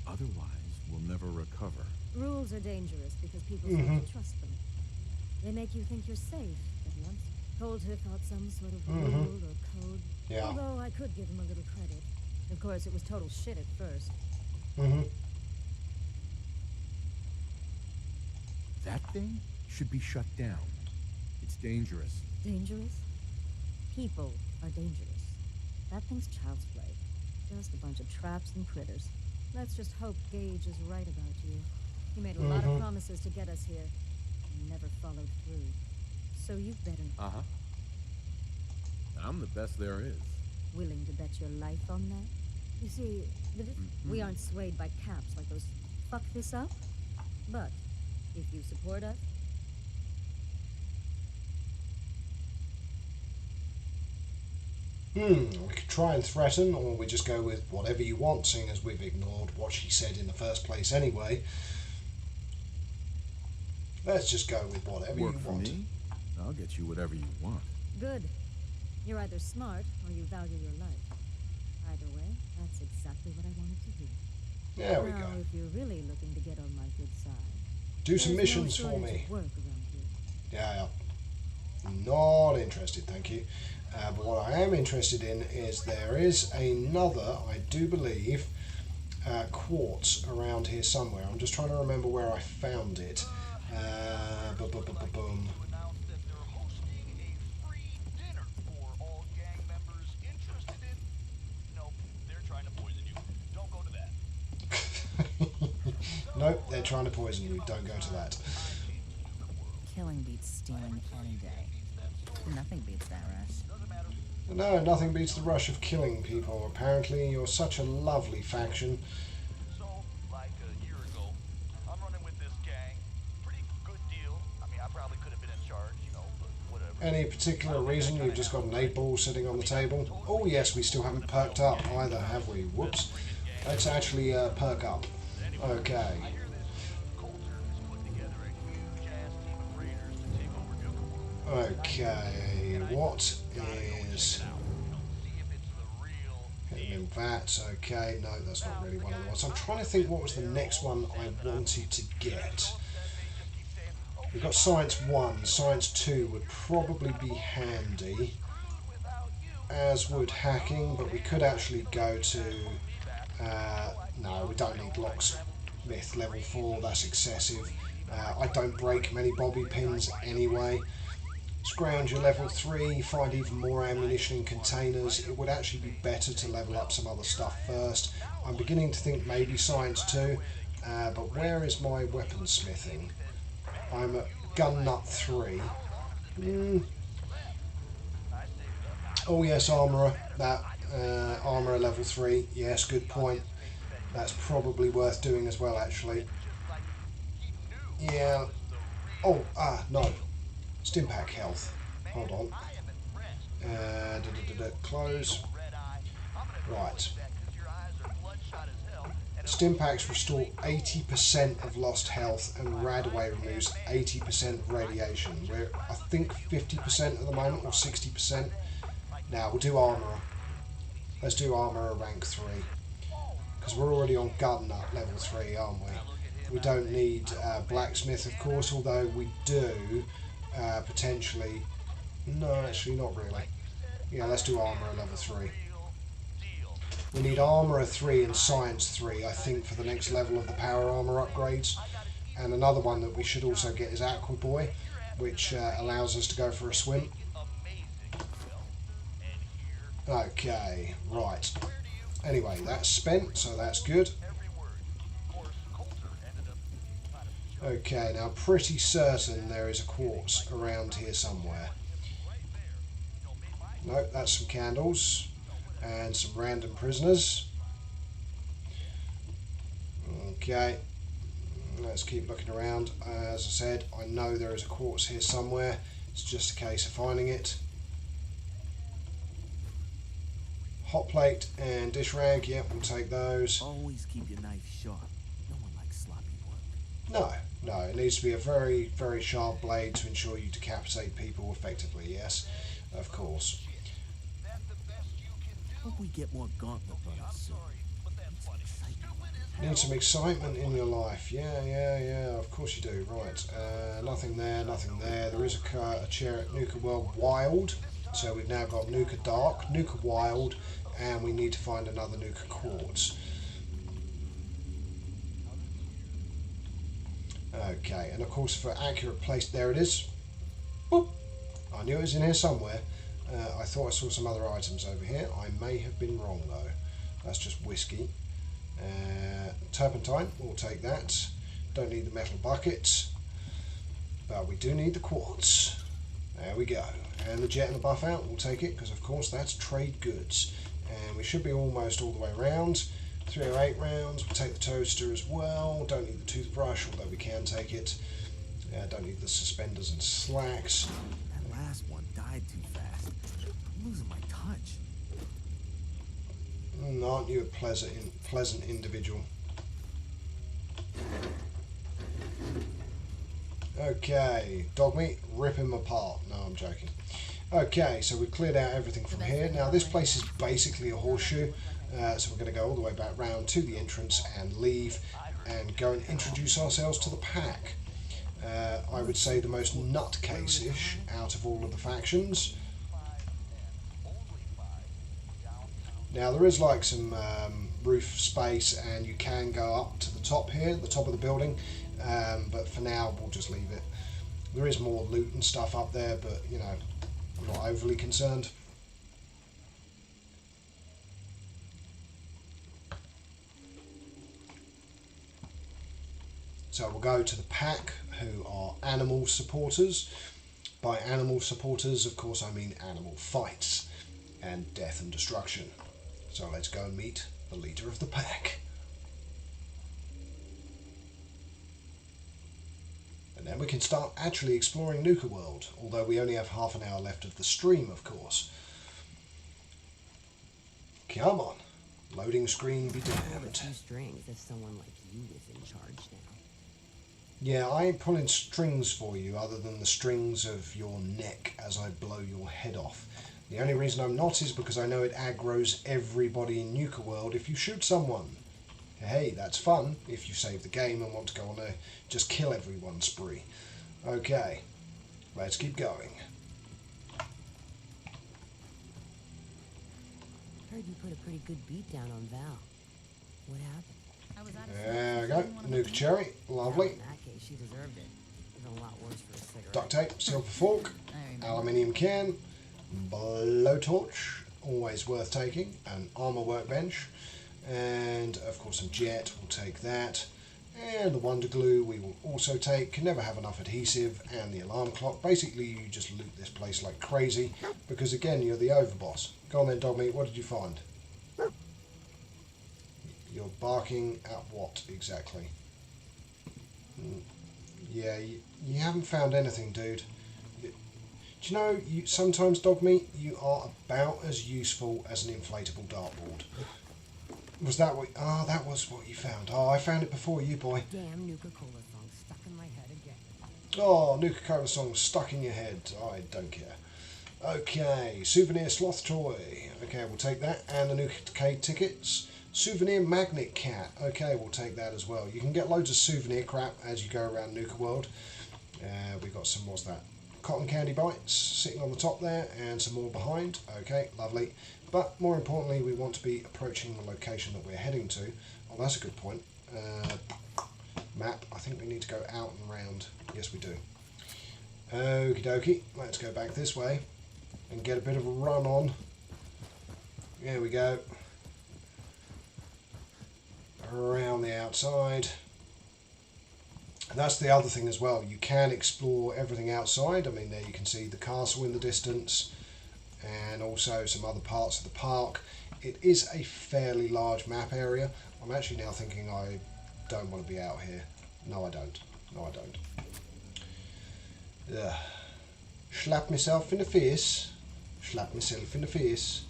Otherwise, we'll never recover. Rules are dangerous because people start to trust them. They make you think you're safe, but once Coulter thought some sort of rule or code. Yeah. Although I could give him a little credit. Of course, it was total shit at first. That thing should be shut down. It's dangerous. Dangerous? People are dangerous. That thing's child's play. Just a bunch of traps and critters. Let's just hope Gage is right about you. He made a lot of promises to get us here, and never followed through. So you better... I'm the best there is. Willing to bet your life on that? You see, we aren't swayed by caps like those fuck this up. But if you support us... We could try and threaten, or we just go with whatever you want, seeing as we've ignored what she said in the first place anyway. Let's just go with whatever you want. For me? I'll get you whatever you want. Good. You're either smart or you value your life. Either way, that's exactly what I wanted to hear. There we now, go. If you're really looking to get on my good side, Do some there's missions no for shortage me. of work around here. Yeah. Not interested, thank you. But what I am interested in is there is another, I do believe, quartz around here somewhere. I'm just trying to remember where I found it. Boom. Nope, they're trying to poison you. Don't go to that. Killing beats stealing any day. Nothing beats that rush. No, nothing beats the rush of killing people. Apparently, you're such a lovely faction. So, like a year ago, I'm running with this gang. Pretty good deal. I mean, I probably could have been in charge, you know, but whatever. Any particular reason you've just got an 8-ball sitting on the table? Oh yes, we still haven't perked up either, have we? Whoops. Let's actually perk up. Okay. Okay, what is... Hitting in that, okay, no, that's not really one of the ones. I'm trying to think what was the next one I wanted to get. We've got Science 1, Science 2 would probably be handy, as would hacking, but we could actually go to... no, we don't need locksmith level 4, that's excessive. I don't break many bobby pins anyway. Scrounger level 3, find even more ammunition in containers. It would actually be better to level up some other stuff first. I'm beginning to think maybe Science 2, but where is my weaponsmithing? I'm at Gun Nut 3. Oh yes, Armourer. That Armourer level 3. Yes, good point. That's probably worth doing as well, actually. Yeah. Oh, no. Stimpack health. Hold on. Close. Right. Stimpaks restore 80% of lost health and Radaway removes 80% of radiation. We're, I think, 50% at the moment, or 60%. Now, we'll do Armourer. Let's do Armourer rank 3. Because we're already on Gun Nut level 3, aren't we? We don't need Blacksmith, of course, although we do potentially... No, actually, not really. Yeah, let's do Armourer level 3. We need Armourer 3 and Science 3, I think, for the next level of the Power Armour upgrades. And another one that we should also get is Aqua Boy, which allows us to go for a swim. Okay, right. Anyway, that's spent, so that's good. Okay, now pretty certain there is a quartz around here somewhere. Nope, that's some candles and some random prisoners. Okay, let's keep looking around. As I said, I know there is a quartz here somewhere. It's just a case of finding it. Hot plate and dish rag, yep, we'll take those. Always keep your knife sharp. No one likes sloppy work. No, it needs to be a very, very sharp blade to ensure you decapitate people effectively, yes, of course. Hope we get more gauntlet runners soon. Need some excitement in your life. Yeah, of course you do. Right, nothing there, nothing there. There is a chair at Nuka World Wild. So we've now got Nuka Dark, Nuka Wild, and we need to find another Nuka Quartz. Okay, and of course for accurate place, there it is. Boop! I knew it was in here somewhere. I thought I saw some other items over here. I may have been wrong though. That's just whiskey. Turpentine, we'll take that. Don't need the metal buckets, but we do need the quartz. There we go. And the jet and the buff out, we'll take it because of course that's trade goods. And we should be almost all the way around. 308 rounds, we'll take the toaster as well. Don't need the toothbrush, although we can take it. Don't need the suspenders and slacks. That last one died too fast. I'm losing my touch. Aren't you a pleasant individual? Okay, dog meat, rip him apart. No, I'm joking. Okay, so we've cleared out everything from here. Now this place is basically a horseshoe, so we're going to go all the way back round to the entrance and leave and go and introduce ourselves to the pack. I would say the most nutcase-ish out of all of the factions. Now there is like some roof space and you can go up to the top here, the top of the building, but for now we'll just leave it. There is more loot and stuff up there, but you know, I'm not overly concerned. So we'll go to the pack, who are animal supporters. By animal supporters, of course, I mean animal fights. and death and destruction. So let's go and meet the leader of the pack. And then we can start actually exploring Nuka World, although we only have half an hour left of the stream, of course. Come on. Loading screen be damned. Two strings if someone like you is in charge now. Yeah, I ain't pulling strings for you other than the strings of your neck as I blow your head off. The only reason I'm not is because I know it aggroes everybody in Nuka World if you shoot someone. Hey, that's fun if you save the game and want to go on a just kill everyone spree. Okay, let's keep going. Heard you put a pretty good beat down on Val. What happened? There we go. Nuka cherry. Lovely. In that case, she deserved it. Even a lot worse for a cigarette. Duct tape. Silver fork. Aluminium can. Blowtorch. Always worth taking. An armor workbench. And, of course, some jet. We'll take that. And the wonder glue we will also take. Can never have enough adhesive. And the alarm clock. Basically, you just loot this place like crazy. Because, again, you're the overboss. Go on then, Dogmeat. What did you find? You're barking at what exactly? Yeah, you haven't found anything, dude. Do you know, sometimes, Dogmeat, you are about as useful as an inflatable dartboard. Was that what... Ah, that was what you found. Oh, I found it before you, boy. Damn Nuka-Cola song stuck in my head again. Oh, Nuka-Cola song stuck in your head. I don't care. Okay, souvenir sloth toy. Okay, we'll take that. And the Nuka tickets. Souvenir magnet cat. Okay, we'll take that as well. You can get loads of souvenir crap as you go around Nuka World. We've got some, what's that? Cotton candy bites sitting on the top there and some more behind. Okay, lovely. But more importantly, we want to be approaching the location that we're heading to. Oh, that's a good point. Map. I think we need to go out and round. Yes, we do. Okie dokie. Let's go back this way and get a bit of a run on. There we go. Around the outside. And that's the other thing as well. You can explore everything outside. I mean, there you can see the castle in the distance and also some other parts of the park. It is a fairly large map area. I'm actually now thinking I don't want to be out here. No, I don't. No, I don't. Ugh. Slap myself in the face. Slap myself in the face.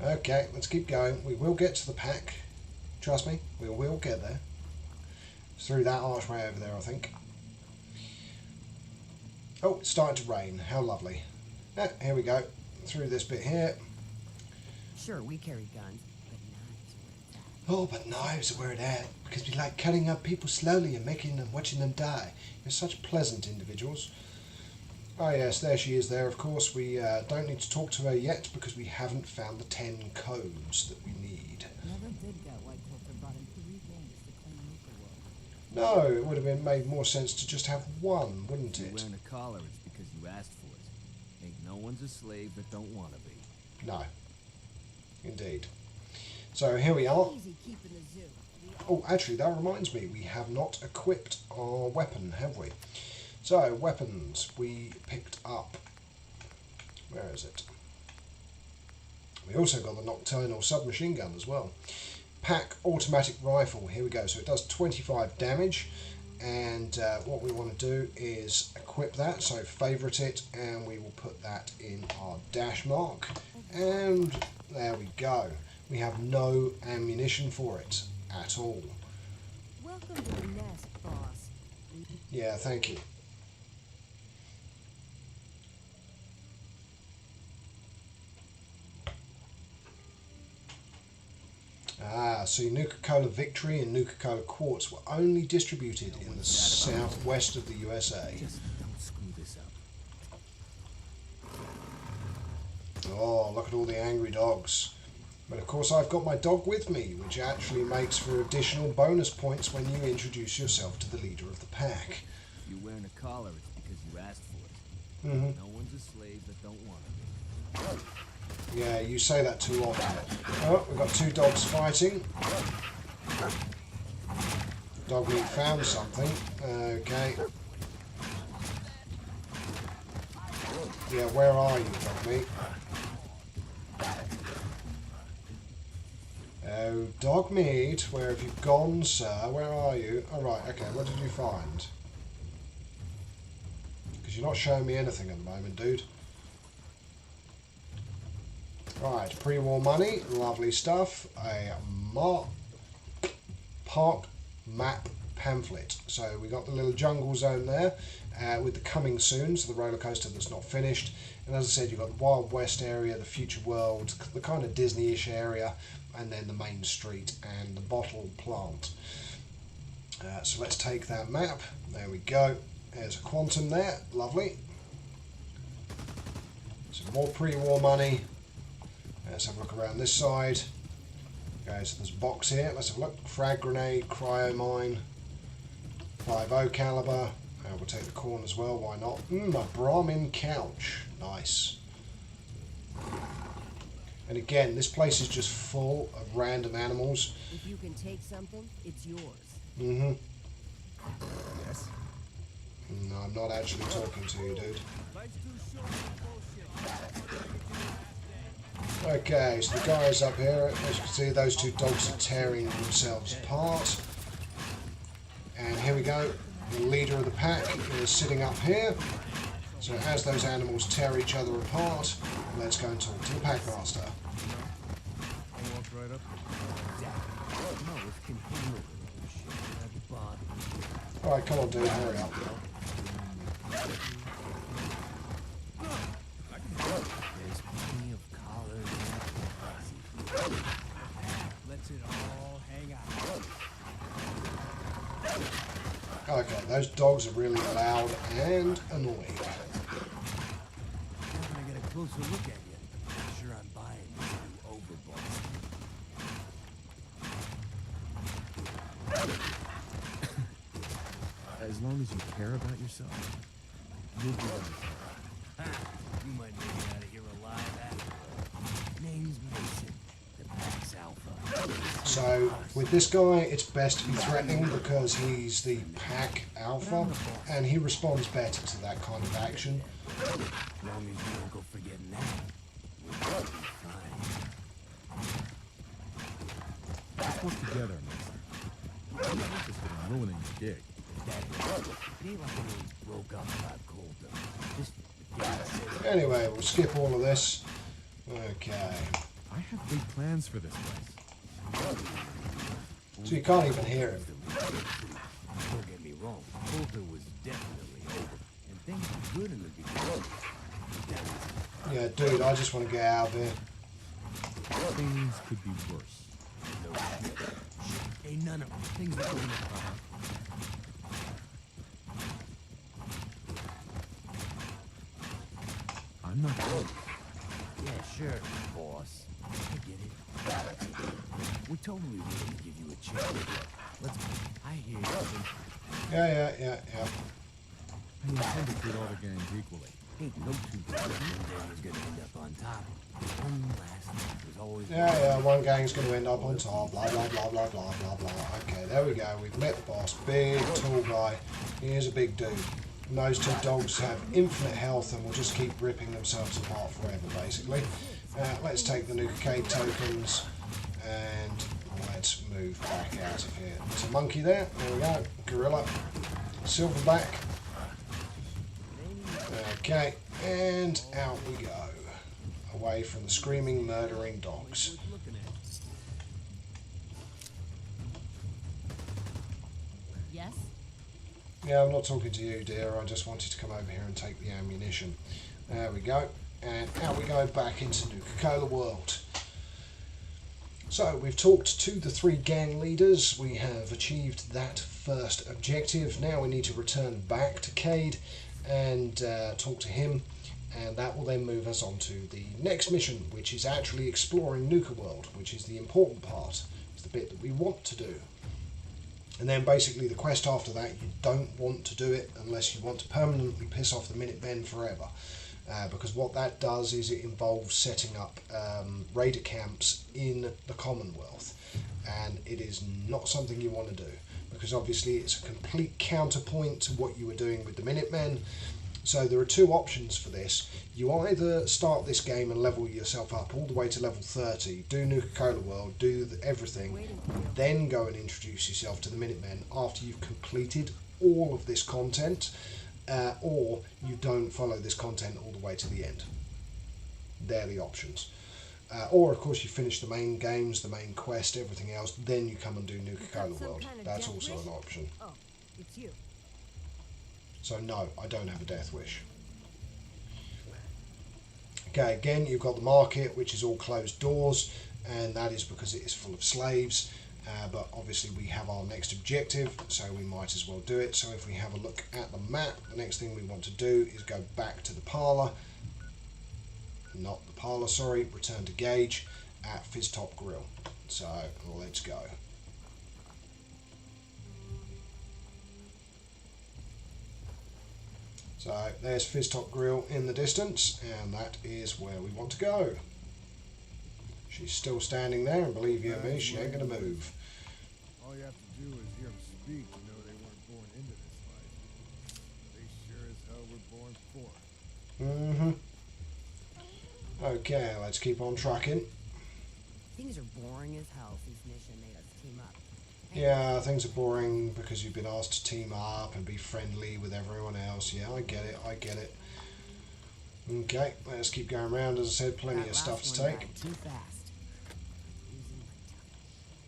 Okay, let's keep going. We will get to the pack. Trust me, we will get there. It's through that archway over there, I think. Oh, it's starting to rain. How lovely. Here we go. Through this bit here. Sure, we carry guns, but knives are where it's at. Oh, but knives are where it's at. Because we like cutting up people slowly and making them, watching them die. You're such pleasant individuals. Oh yes, there she is there, of course. We don't need to talk to her yet because we haven't found the 10 codes that we need. Never did get why Corporate brought in 3 games to claim Nuka World. No, it would have been made more sense to just have one, wouldn't You're it? wearing a collar, it's because you asked for it. Ain't no one's a slave that don't want to be. No. Indeed. So here we are. Easy keeping the zoo. Oh, actually, that reminds me, we have not equipped our weapon, have we? So, weapons, we picked up, where is it? We also got the nocturnal submachine gun as well. Pack automatic rifle, here we go. So it does 25 damage, and what we want to do is equip that. So favourite it, and we will put that in our dash mark. And there we go. We have no ammunition for it at all. Welcome to the nest, boss. Yeah, thank you. Ah, see, Nuka-Cola Victory and Nuka-Cola Quartz were only distributed in the southwest of the USA. Just don't screw this up. Oh, look at all the angry dogs. But of course I've got my dog with me, which actually makes for additional bonus points when you introduce yourself to the leader of the pack. If you're wearing a collar, it's because you asked for it. Mm-hmm. No one's a slave that don't want to be. Yeah, you say that too often. Oh, we've got 2 dogs fighting. Dogmeat found something. Okay. Yeah, where are you, Dogmeat? Oh, dog meat, where have you gone, sir? Where are you? Oh, right, okay, what did you find? Because you're not showing me anything at the moment, dude. Right, pre-war money, lovely stuff. A park map pamphlet. So we got the little jungle zone there with the coming soon, so the roller coaster that's not finished. And as I said, you've got the Wild West area, the future world, the kind of Disney-ish area, and then the main street and the bottle plant. So let's take that map. There we go. There's a quantum there. Lovely. Some more pre-war money. Let's have a look around this side. Okay, so there's a box here. Let's have a look. Frag grenade, cryo mine, 5.0 caliber. We'll take the corn as well. Why not? A Brahmin couch. Nice. And again, this place is just full of random animals. If you can take something, it's yours. Mm-hmm. Yes. No, I'm not actually talking to you, dude. Okay, so the guys up here, as you can see, those two dogs are tearing themselves apart. And here we go. The leader of the pack is sitting up here. So as those animals tear each other apart, let's go and talk to the packmaster. Alright, come on dude, hurry up. There's plenty of collars and let's it all hang out. Okay, those dogs are really loud and annoying. When I get a closer look at you, I'm sure I'm buying you overbought. As long as you care about yourself, you'll be right. You might make it out of here alive after. Name's Mason, the Pack's Alpha. So with this guy, it's best to be threatening because he's the pack alpha and he responds better to that kind of action. As long as you don't go forgetting that, we'll be fine. Work together, Mason. I'm not interested in ruining the gig. It ain't like we broke up about Just Anyway, we'll skip all of this. Okay. I have big plans for this place. So you can't even hear him. Don't get me wrong, Coulter was definitely over, and things were good in the beginning. Yeah, dude, I just want to get out of here. Things could be worse. No shit. Ain't none of them. Things are going up. I'm not good. Yeah, sure, boss. I get it. We totally willing to give you a chance. Let's go. I hear you. Yeah. I intend to treat all the gangs equally. Ain't no two gangs is gonna end up on top. One last night was always. Yeah, one gang's going to end up on top. Blah, blah, blah, blah, blah, blah, blah. Okay, there we go. We've met the boss. Big, tall guy. He is a big dude. And those two dogs have infinite health and will just keep ripping themselves apart forever, basically. Let's take the Nuka Cave tokens and let's move back out of here. There's a monkey there. There we go. Gorilla. Silverback. Okay, and out we go. Away from the screaming, murdering dogs. Yes? Yeah, I'm not talking to you, dear. I just wanted to come over here and take the ammunition. There we go. And out we go back into Nuka World. So, we've talked to the 3 gang leaders. We have achieved that first objective. Now we need to return back to Cade and talk to him. And that will then move us on to the next mission, which is actually exploring Nuka World, which is the important part. It's the bit that we want to do. And then basically the quest after that, you don't want to do it unless you want to permanently piss off the Minutemen forever. Because what that does is it involves setting up raider camps in the Commonwealth. And it is not something you want to do. Because obviously it's a complete counterpoint to what you were doing with the Minutemen. So there are two options for this. You either start this game and level yourself up all the way to level 30, do Nuka World, do everything, then go and introduce yourself to the Minutemen after you've completed all of this content, or you don't follow this content all the way to the end. They're the options. Or of course you finish the main games, the main quest, everything else, then you come and do Nuka World. That's also an option. Oh, it's you. So no, I don't have a death wish. Okay, again you've got the market, which is all closed doors, and that is because it is full of slaves. But obviously we have our next objective, so we might as well do it. So if we have a look at the map, the next thing we want to do is go back to the parlour. Not the parlour, sorry, return to Gage at Fizztop Grill. So let's go. So there's Fizztop Grill in the distance, and that is where we want to go. She's still standing there, and believe you me, she ain't going to move. All you have to do is hear them speak to know they weren't born into this life. They sure as hell were born for it. Okay, let's keep on trucking. Things are boring as hell since Nisha made us team up. Yeah, things are boring because you've been asked to team up and be friendly with everyone else. Yeah, I get it, I get it. Okay, let's keep going around. As I said, plenty of stuff to take. Too fast.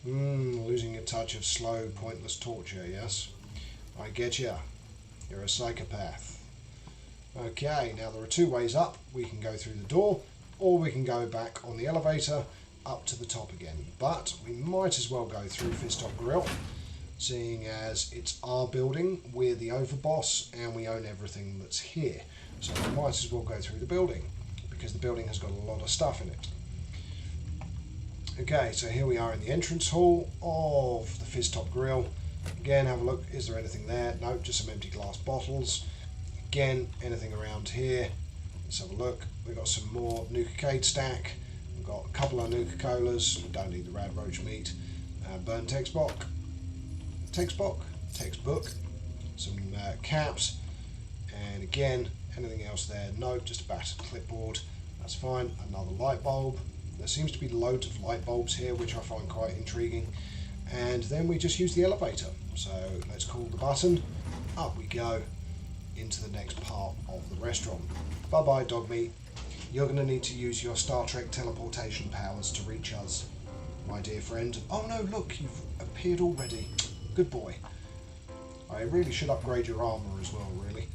Losing your touch of slow, pointless torture, yes. I get ya. You're a psychopath. Okay, now there are two ways up. We can go through the door, or we can go back on the elevator up to the top again. But we might as well go through Fizztop Grill, seeing as it's our building, we're the overboss, and we own everything that's here. So we might as well go through the building, because the building has got a lot of stuff in it. Okay, so here we are in the entrance hall of the Fizztop Grill. Again, have a look. Is there anything there? No, just some empty glass bottles. Again, anything around here? Let's have a look. We've got some more Nuka-Cade stack. We've got a couple of Nuka-Colas. We don't need the rad roach meat. Burn textbook. Textbook. Some caps. And again, anything else there? No, just a battered clipboard. That's fine. Another light bulb. There seems to be loads of light bulbs here, which I find quite intriguing. And then we just use the elevator. So let's call the button. Up we go into the next part of the restaurant. Bye bye, dog meat. You're going to need to use your Star Trek teleportation powers to reach us, my dear friend. Oh no, look, you've appeared already. Good boy. I really should upgrade your armour as well, really.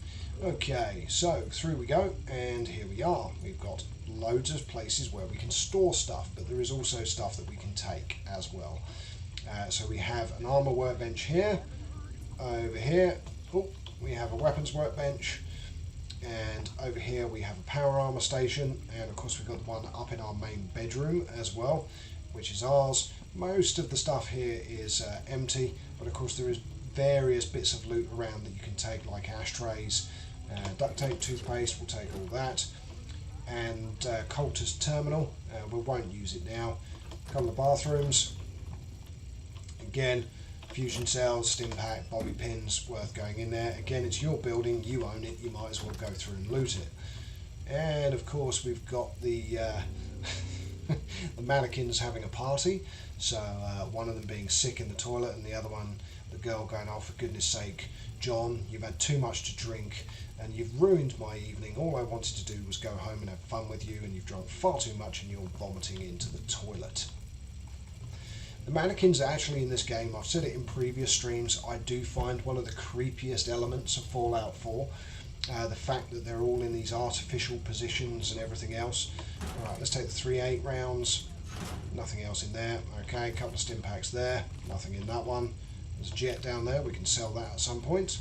Okay, so through we go, and here we are. We've got loads of places where we can store stuff, but there is also stuff that we can take as well. So we have an armour workbench here. Over here, we have a weapons workbench. And over here we have a power armour station, and of course we've got one up in our main bedroom as well, which is ours. Most of the stuff here is empty, but of course there is various bits of loot around that you can take, like ashtrays, duct tape, toothpaste, we'll take all that, and cultist terminal, we won't use it now. A couple of bathrooms, again, fusion cells, stim pack, bobby pins, worth going in there. Again, it's your building, you own it, you might as well go through and loot it. And of course we've got the the mannequins having a party, so one of them being sick in the toilet, and the other one, the girl going, oh for goodness sake, John, you've had too much to drink and you've ruined my evening. All I wanted to do was go home and have fun with you, and you've drunk far too much and you're vomiting into the toilet. The mannequins are actually in this game, I've said it in previous streams, I do find one of the creepiest elements of Fallout 4. The fact that they're all in these artificial positions and everything else. Alright, let's take the 3.8 rounds. Nothing else in there. Okay, a couple of stim packs there. Nothing in that one. There's a jet down there, we can sell that at some point.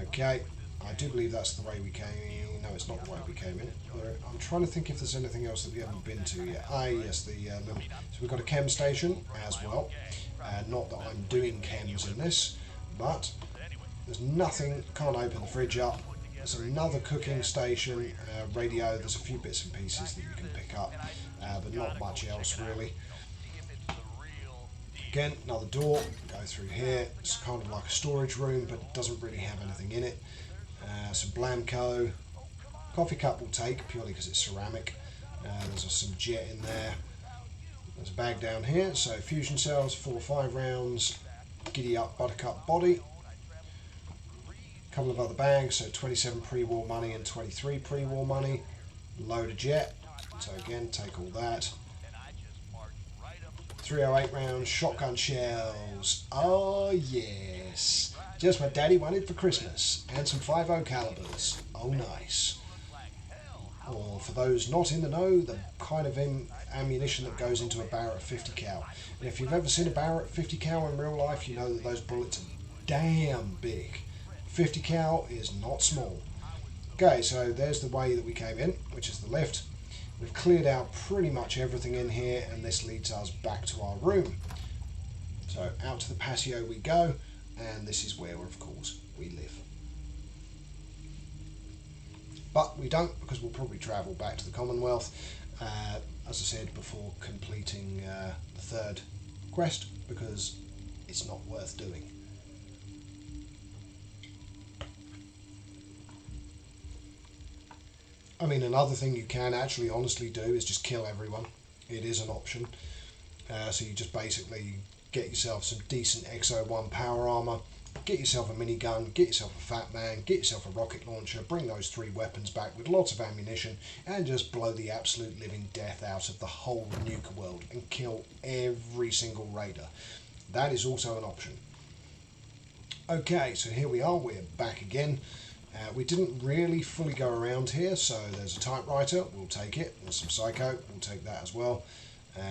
Okay, I do believe that's the way we came in. No, it's not the way we came in. I'm trying to think if there's anything else that we haven't been to yet. Ah, yes, the little... So we've got a chem station as well. Not that I'm doing chems in this, but there's nothing, can't open the fridge up. There's another cooking station, radio, there's a few bits and pieces that you can pick up, but not much else really. Again, another door, go through here, it's kind of like a storage room, but it doesn't really have anything in it. some Blamco. Coffee cup will take, purely because it's ceramic. There's some jet in there. There's a bag down here. So fusion cells, 4 or 5 rounds. Giddy up buttercup body. A couple of other bags, so 27 pre-war money and 23 pre-war money. Load of jet. So again, take all that. 308 rounds, shotgun shells. Oh yes. Just what Daddy wanted for Christmas. And some 5.0 calibers. Oh nice. Or for those not in the know, the kind of ammunition that goes into a Barrett 50 cal. And if you've ever seen a Barrett 50 cal in real life, you know that those bullets are damn big. 50 cal is not small. Okay, so there's the way that we came in, which is the lift. We've cleared out pretty much everything in here, and this leads us back to our room. So out to the patio we go, and this is where, of course, we live. But we don't, because we'll probably travel back to the Commonwealth, as I said, before completing the 3rd quest, because it's not worth doing. I mean, another thing you can actually honestly do is just kill everyone. It is an option. So you just basically get yourself some decent XO1 power armor, get yourself a minigun, get yourself a fat man, get yourself a rocket launcher, bring those 3 weapons back with lots of ammunition, and just blow the absolute living death out of the whole Nuka world and kill every single raider. That is also an option. Okay, so here we are, we're back again. We didn't really fully go around here, so there's a typewriter, we'll take it. There's some Psycho, we'll take that as well.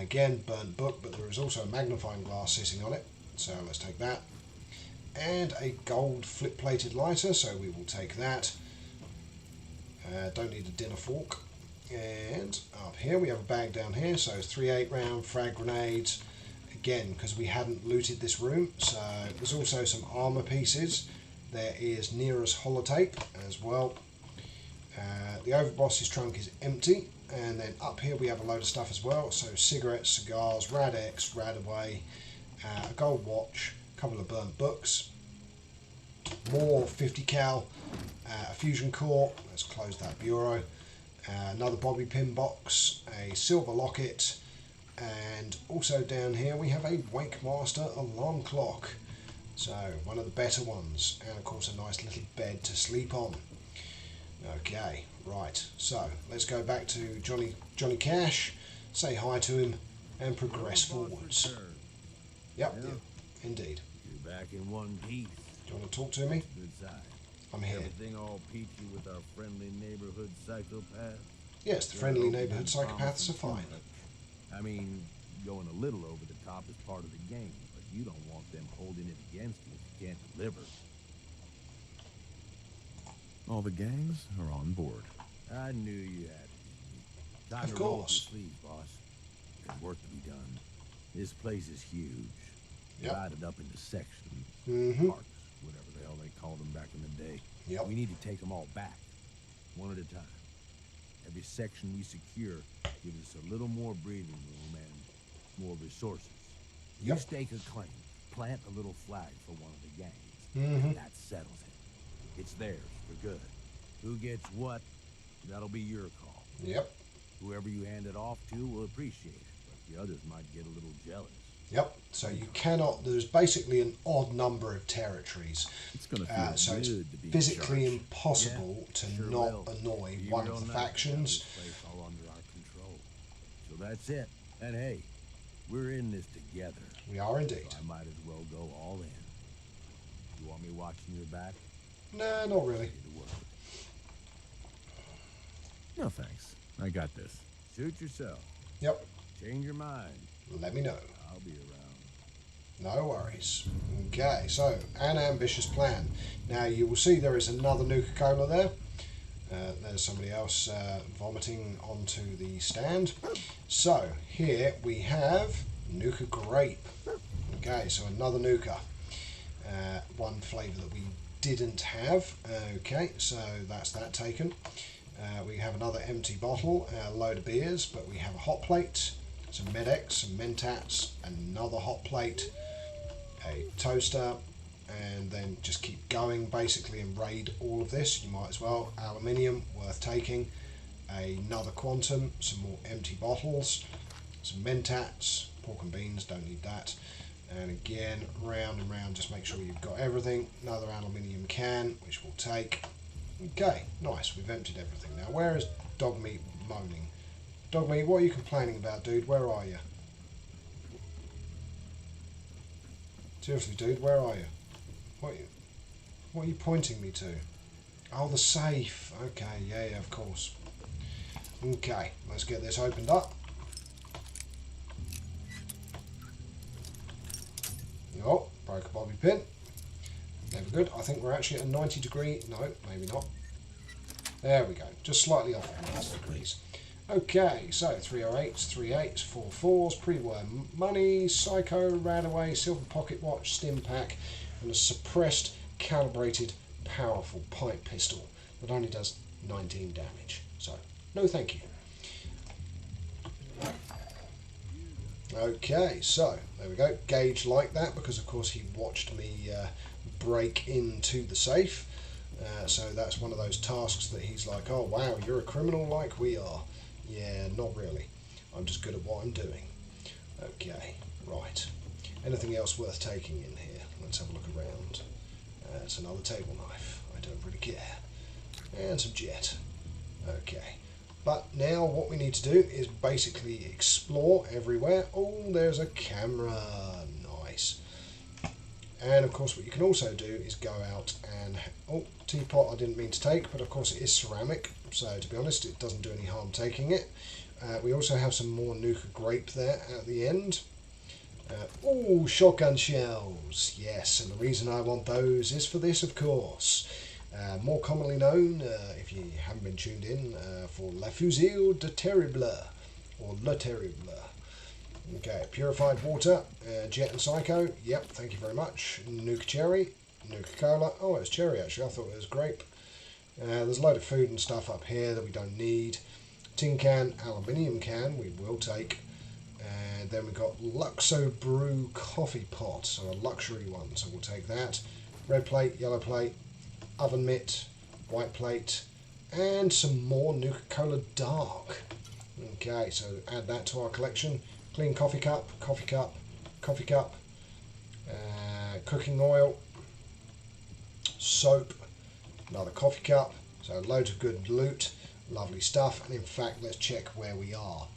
Again, burnt book, but there is also a magnifying glass sitting on it, so let's take that. And a gold flip-plated lighter, so we will take that. Don't need a dinner fork. And up here we have a bag down here, so 3 8-round frag grenades. Again, because we hadn't looted this room, so there's also some armor pieces. There is Neera's holotape as well. The overboss's trunk is empty, and then up here we have a load of stuff as well. So cigarettes, cigars, Rad-X, Radaway, a gold watch, a couple of burnt books, more 50 cal, a fusion core. Let's close that bureau. Another bobby pin box, a silver locket, and also down here we have a Wakemaster alarm clock. So, one of the better ones, and of course a nice little bed to sleep on. Okay, right, so let's go back to Johnny Cash, say hi to him, and progress forwards. Yep, indeed. You're back in one piece. Do you want to talk to me? Good side. I'm here. Everything all peachy with our friendly neighborhood psychopaths? Yes, the friendly neighborhood psychopaths are fine. I mean, going a little over the top is part of the game. You don't want them holding it against you if you can't deliver. All the gangs are on board. I knew you had to. Time of to roll up course. your sleeves, boss. There's work to be done. This place is huge. Yep. Divided up into sections, parks, whatever the hell they called them back in the day. Yep. We need to take them all back, one at a time. Every section we secure gives us a little more breathing room and more resources. You stake a claim, plant a little flag for one of the gangs, and that settles it. It's theirs for good. Who gets what, that'll be your call. Yep. Whoever you hand it off to will appreciate it, but the others might get a little jealous. Yep, so you cannot, there's basically an odd number of territories. It's going to feel so it's good to be physically impossible to not annoy one of the factions. All under our control. So that's it. And hey, we're in this together. We are indeed. So I might as well go all in. You want me watching your back? No, not really. No thanks. I got this. Shoot yourself. Yep. Change your mind. Let me know. I'll be around. No worries. Okay, so an ambitious plan. Now you will see there is another Nuka-Cola there. There's somebody else vomiting onto the stand. So here we have Nuka Grape. Okay, so another Nuka. One flavour that we didn't have. Okay, so that's that taken. We have another empty bottle, a load of beers, but we have a hot plate, some Med-X, some Mentats, another hot plate, a toaster, and then just keep going basically and raid all of this. You might as well. Aluminium, worth taking. Another quantum, some more empty bottles, some mentats, pork and beans, don't need that. And again, round and round, just make sure you've got everything. Another aluminium can, which we'll take. Okay, nice, we've emptied everything. Now, where is Dogmeat moaning? Dogmeat, what are you complaining about, dude? Where are you? Seriously, dude, where are you? What are you pointing me to? Oh, the safe. Okay, yeah, of course. Okay, let's get this opened up. Oh, broke a bobby pin. Never good. I think we're actually at a 90 degree. No, maybe not. There we go. Just slightly off of 90 degrees. Okay, so 308s, 3 8s, 4 4s, pre-war money, psycho, radaway, silver pocket watch, stim pack, and a suppressed, calibrated, powerful pipe pistol that only does 19 damage. So, no thank you. Okay, so there we go. Gage liked that because, of course, he watched me break into the safe. So that's one of those tasks that he's like, oh wow, you're a criminal like we are. Yeah, not really. I'm just good at what I'm doing. Okay, right. Anything else worth taking in here? Let's have a look around. It's another table knife. I don't really care. And some jet. Okay. But now what we need to do is basically explore everywhere. Oh, there's a camera. Nice. And of course what you can also do is go out and... Oh, teapot I didn't mean to take, but of course it is ceramic. So to be honest, it doesn't do any harm taking it. We also have some more Nuka grape there at the end. Oh, shotgun shells. Yes, and the reason I want those is for this, of course. More commonly known, if you haven't been tuned in, for La Fusil de Terrible, or Le Terrible. Okay, purified water, jet and psycho. Yep, thank you very much. Nuka cherry, Nuka cola. Oh, it's cherry actually. I thought it was grape. There's a load of food and stuff up here that we don't need. Tin can, aluminium can, we will take. And then we've got Luxo Brew coffee pot, so a luxury one, so we'll take that. Red plate, yellow plate, oven mitt, white plate, and some more Nuka Cola Dark. Okay, so add that to our collection. Clean coffee cup, coffee cup, coffee cup, cooking oil, soap, another coffee cup, so loads of good loot, lovely stuff. And in fact, let's check where we are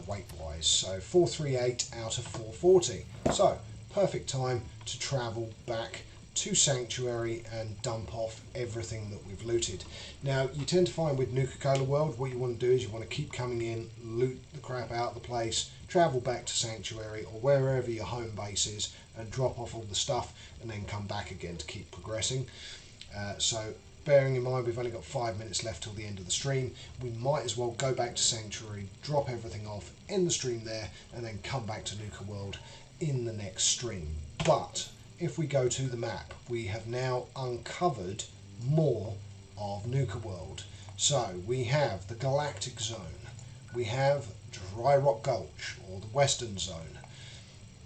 weight wise. So 438 out of 440, so perfect time to travel back to Sanctuary and dump off everything that we've looted. Now you tend to find with Nuka Cola World, what you want to do is you want to keep coming in, loot the crap out of the place, travel back to Sanctuary or wherever your home base is and drop off all the stuff and then come back again to keep progressing. So bearing in mind we've only got 5 minutes left till the end of the stream, we might as well go back to Sanctuary, drop everything off, end the stream there, and then come back to Nuka World in the next stream. But if we go to the map, we have now uncovered more of Nuka World. So we have the Galactic Zone, we have Dry Rock Gulch, or the Western Zone,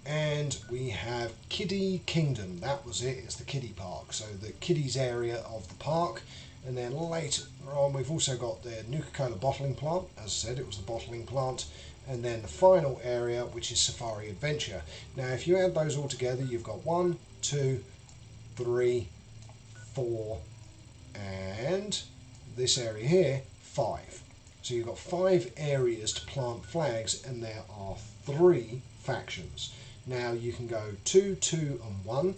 and we have Kiddie Kingdom. That was it, it's the Kiddie Park, so the Kiddies area of the park. And then later on we've also got the Nuka Cola bottling plant. As I said, it was the bottling plant. And then the final area, which is Safari Adventure. Now if you add those all together, you've got 1, 2, 3, 4, and this area here, 5. So you've got 5 areas to plant flags, and there are 3 factions. Now you can go 2, 2 and 1,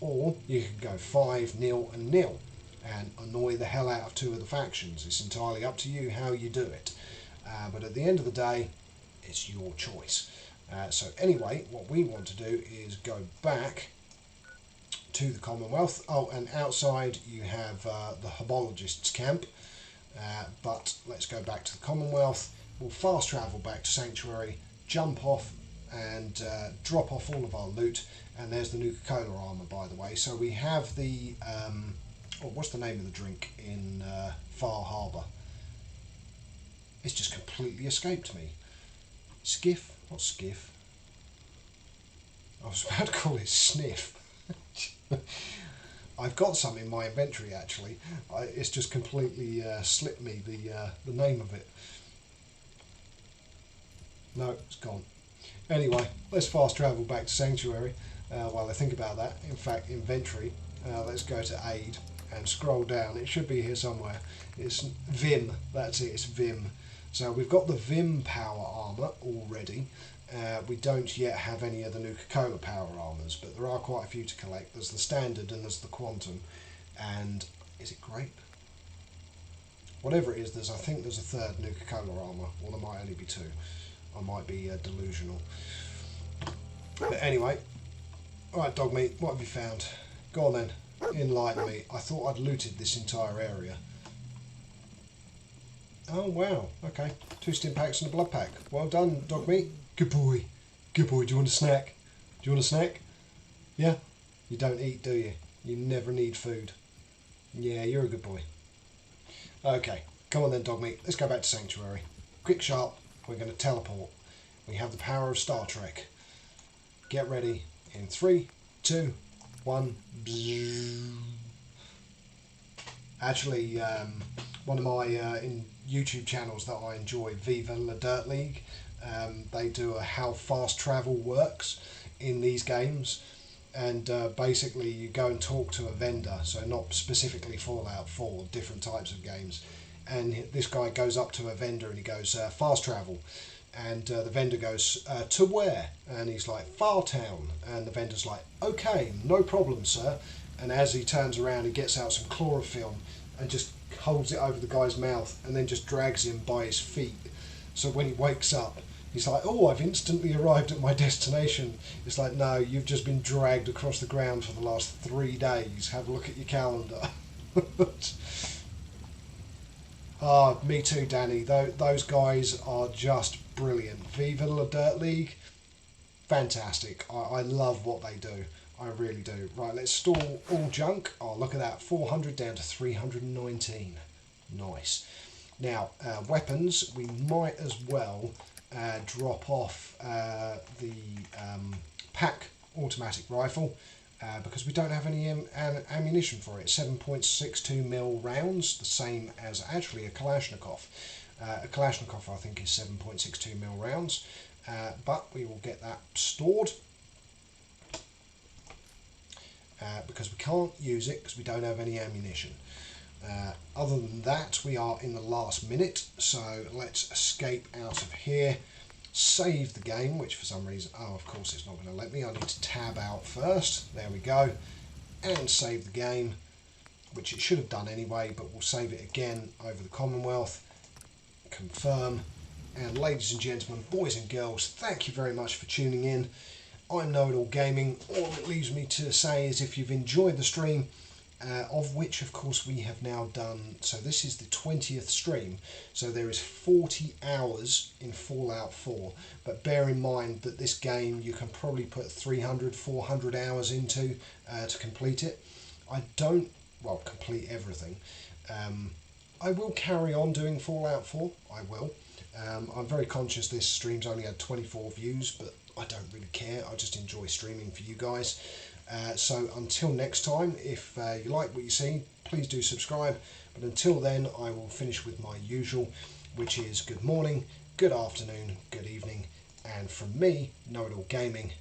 or you can go 5, 0 and 0 and annoy the hell out of 2 of the factions. It's entirely up to you how you do it. But at the end of the day, it's your choice. So anyway, what we want to do is go back to the Commonwealth. Oh, and outside you have the Herbologist's camp. But let's go back to the Commonwealth. We'll fast travel back to Sanctuary, jump off and drop off all of our loot. And there's the Nuka Cola armor, by the way. So we have the what's the name of the drink in Far Harbour? It's just completely escaped me. Skiff? Not skiff. I was about to call it sniff. I've got some in my inventory actually. It's just completely slipped me the name of it. No, it's gone. Anyway, let's fast travel back to Sanctuary while I think about that. In fact, inventory. Let's go to aid and scroll down. It should be here somewhere. It's Vim. That's it. It's Vim. So we've got the Vim power armor already. We don't yet have any of the Nuka-Cola power armors, but there are quite a few to collect. There's the standard and there's the quantum. And is it grape? Whatever it is, I think there's a third Nuka-Cola armor, or there might only be two. I might be delusional. But anyway, alright dog meat, what have you found? Go on then, enlighten me. I thought I'd looted this entire area. Oh wow, okay. 2 stim packs and a blood pack. Well done, dog meat. Good boy. Good boy. Do you want a snack? Do you want a snack? Yeah? You don't eat, do you? You never need food. Yeah, you're a good boy. Okay, come on then, dog meat. Let's go back to Sanctuary. Quick, sharp. We're going to teleport. We have the power of Star Trek. Get ready. In 3, 2, 1. Actually, one of my YouTube channels that I enjoy, Viva La Dirt League, they do a how fast travel works in these games, and basically you go and talk to a vendor, so not specifically Fallout 4, different types of games, and this guy goes up to a vendor and he goes, fast travel, and the vendor goes, to where? And he's like, Fartown, and the vendor's like, okay, no problem sir, and as he turns around he gets out some chlorophyll and just holds it over the guy's mouth and then just drags him by his feet, so when he wakes up he's like, oh, I've instantly arrived at my destination. It's like, no, you've just been dragged across the ground for the last 3 days. Have a look at your calendar. Ah, me too, Danny. Those guys are just brilliant. Viva La Dirt League, fantastic. I love what they do. I really do. Right, let's store all junk. Oh, look at that. 400 down to 319. Nice. Now, weapons, we might as well drop off the pack automatic rifle because we don't have any ammunition for it. 7.62mm rounds, the same as actually a Kalashnikov. A Kalashnikov I think is 7.62mm rounds, but we will get that stored because we can't use it because we don't have any ammunition. Other than that, we are in the last minute, so let's escape out of here, save the game, which for some reason, oh, of course it's not going to let me. I need to tab out first. There we go, and save the game, which it should have done anyway, but we'll save it again over the Commonwealth. Confirm. And ladies and gentlemen, boys and girls, thank you very much for tuning in. I'm Know It All Gaming. All it leaves me to say is if you've enjoyed the stream, of which of course we have now done, so this is the 20th stream, so there is 40 hours in Fallout 4, but bear in mind that this game you can probably put 300-400 hours into to complete it. I don't, well, complete everything. I will carry on doing Fallout 4, I will. I'm very conscious this stream's only had 24 views, but I don't really care, I just enjoy streaming for you guys. So until next time, if you like what you see, please do subscribe. But until then, I will finish with my usual, which is good morning, good afternoon, good evening, and from me, Know It All Gaming,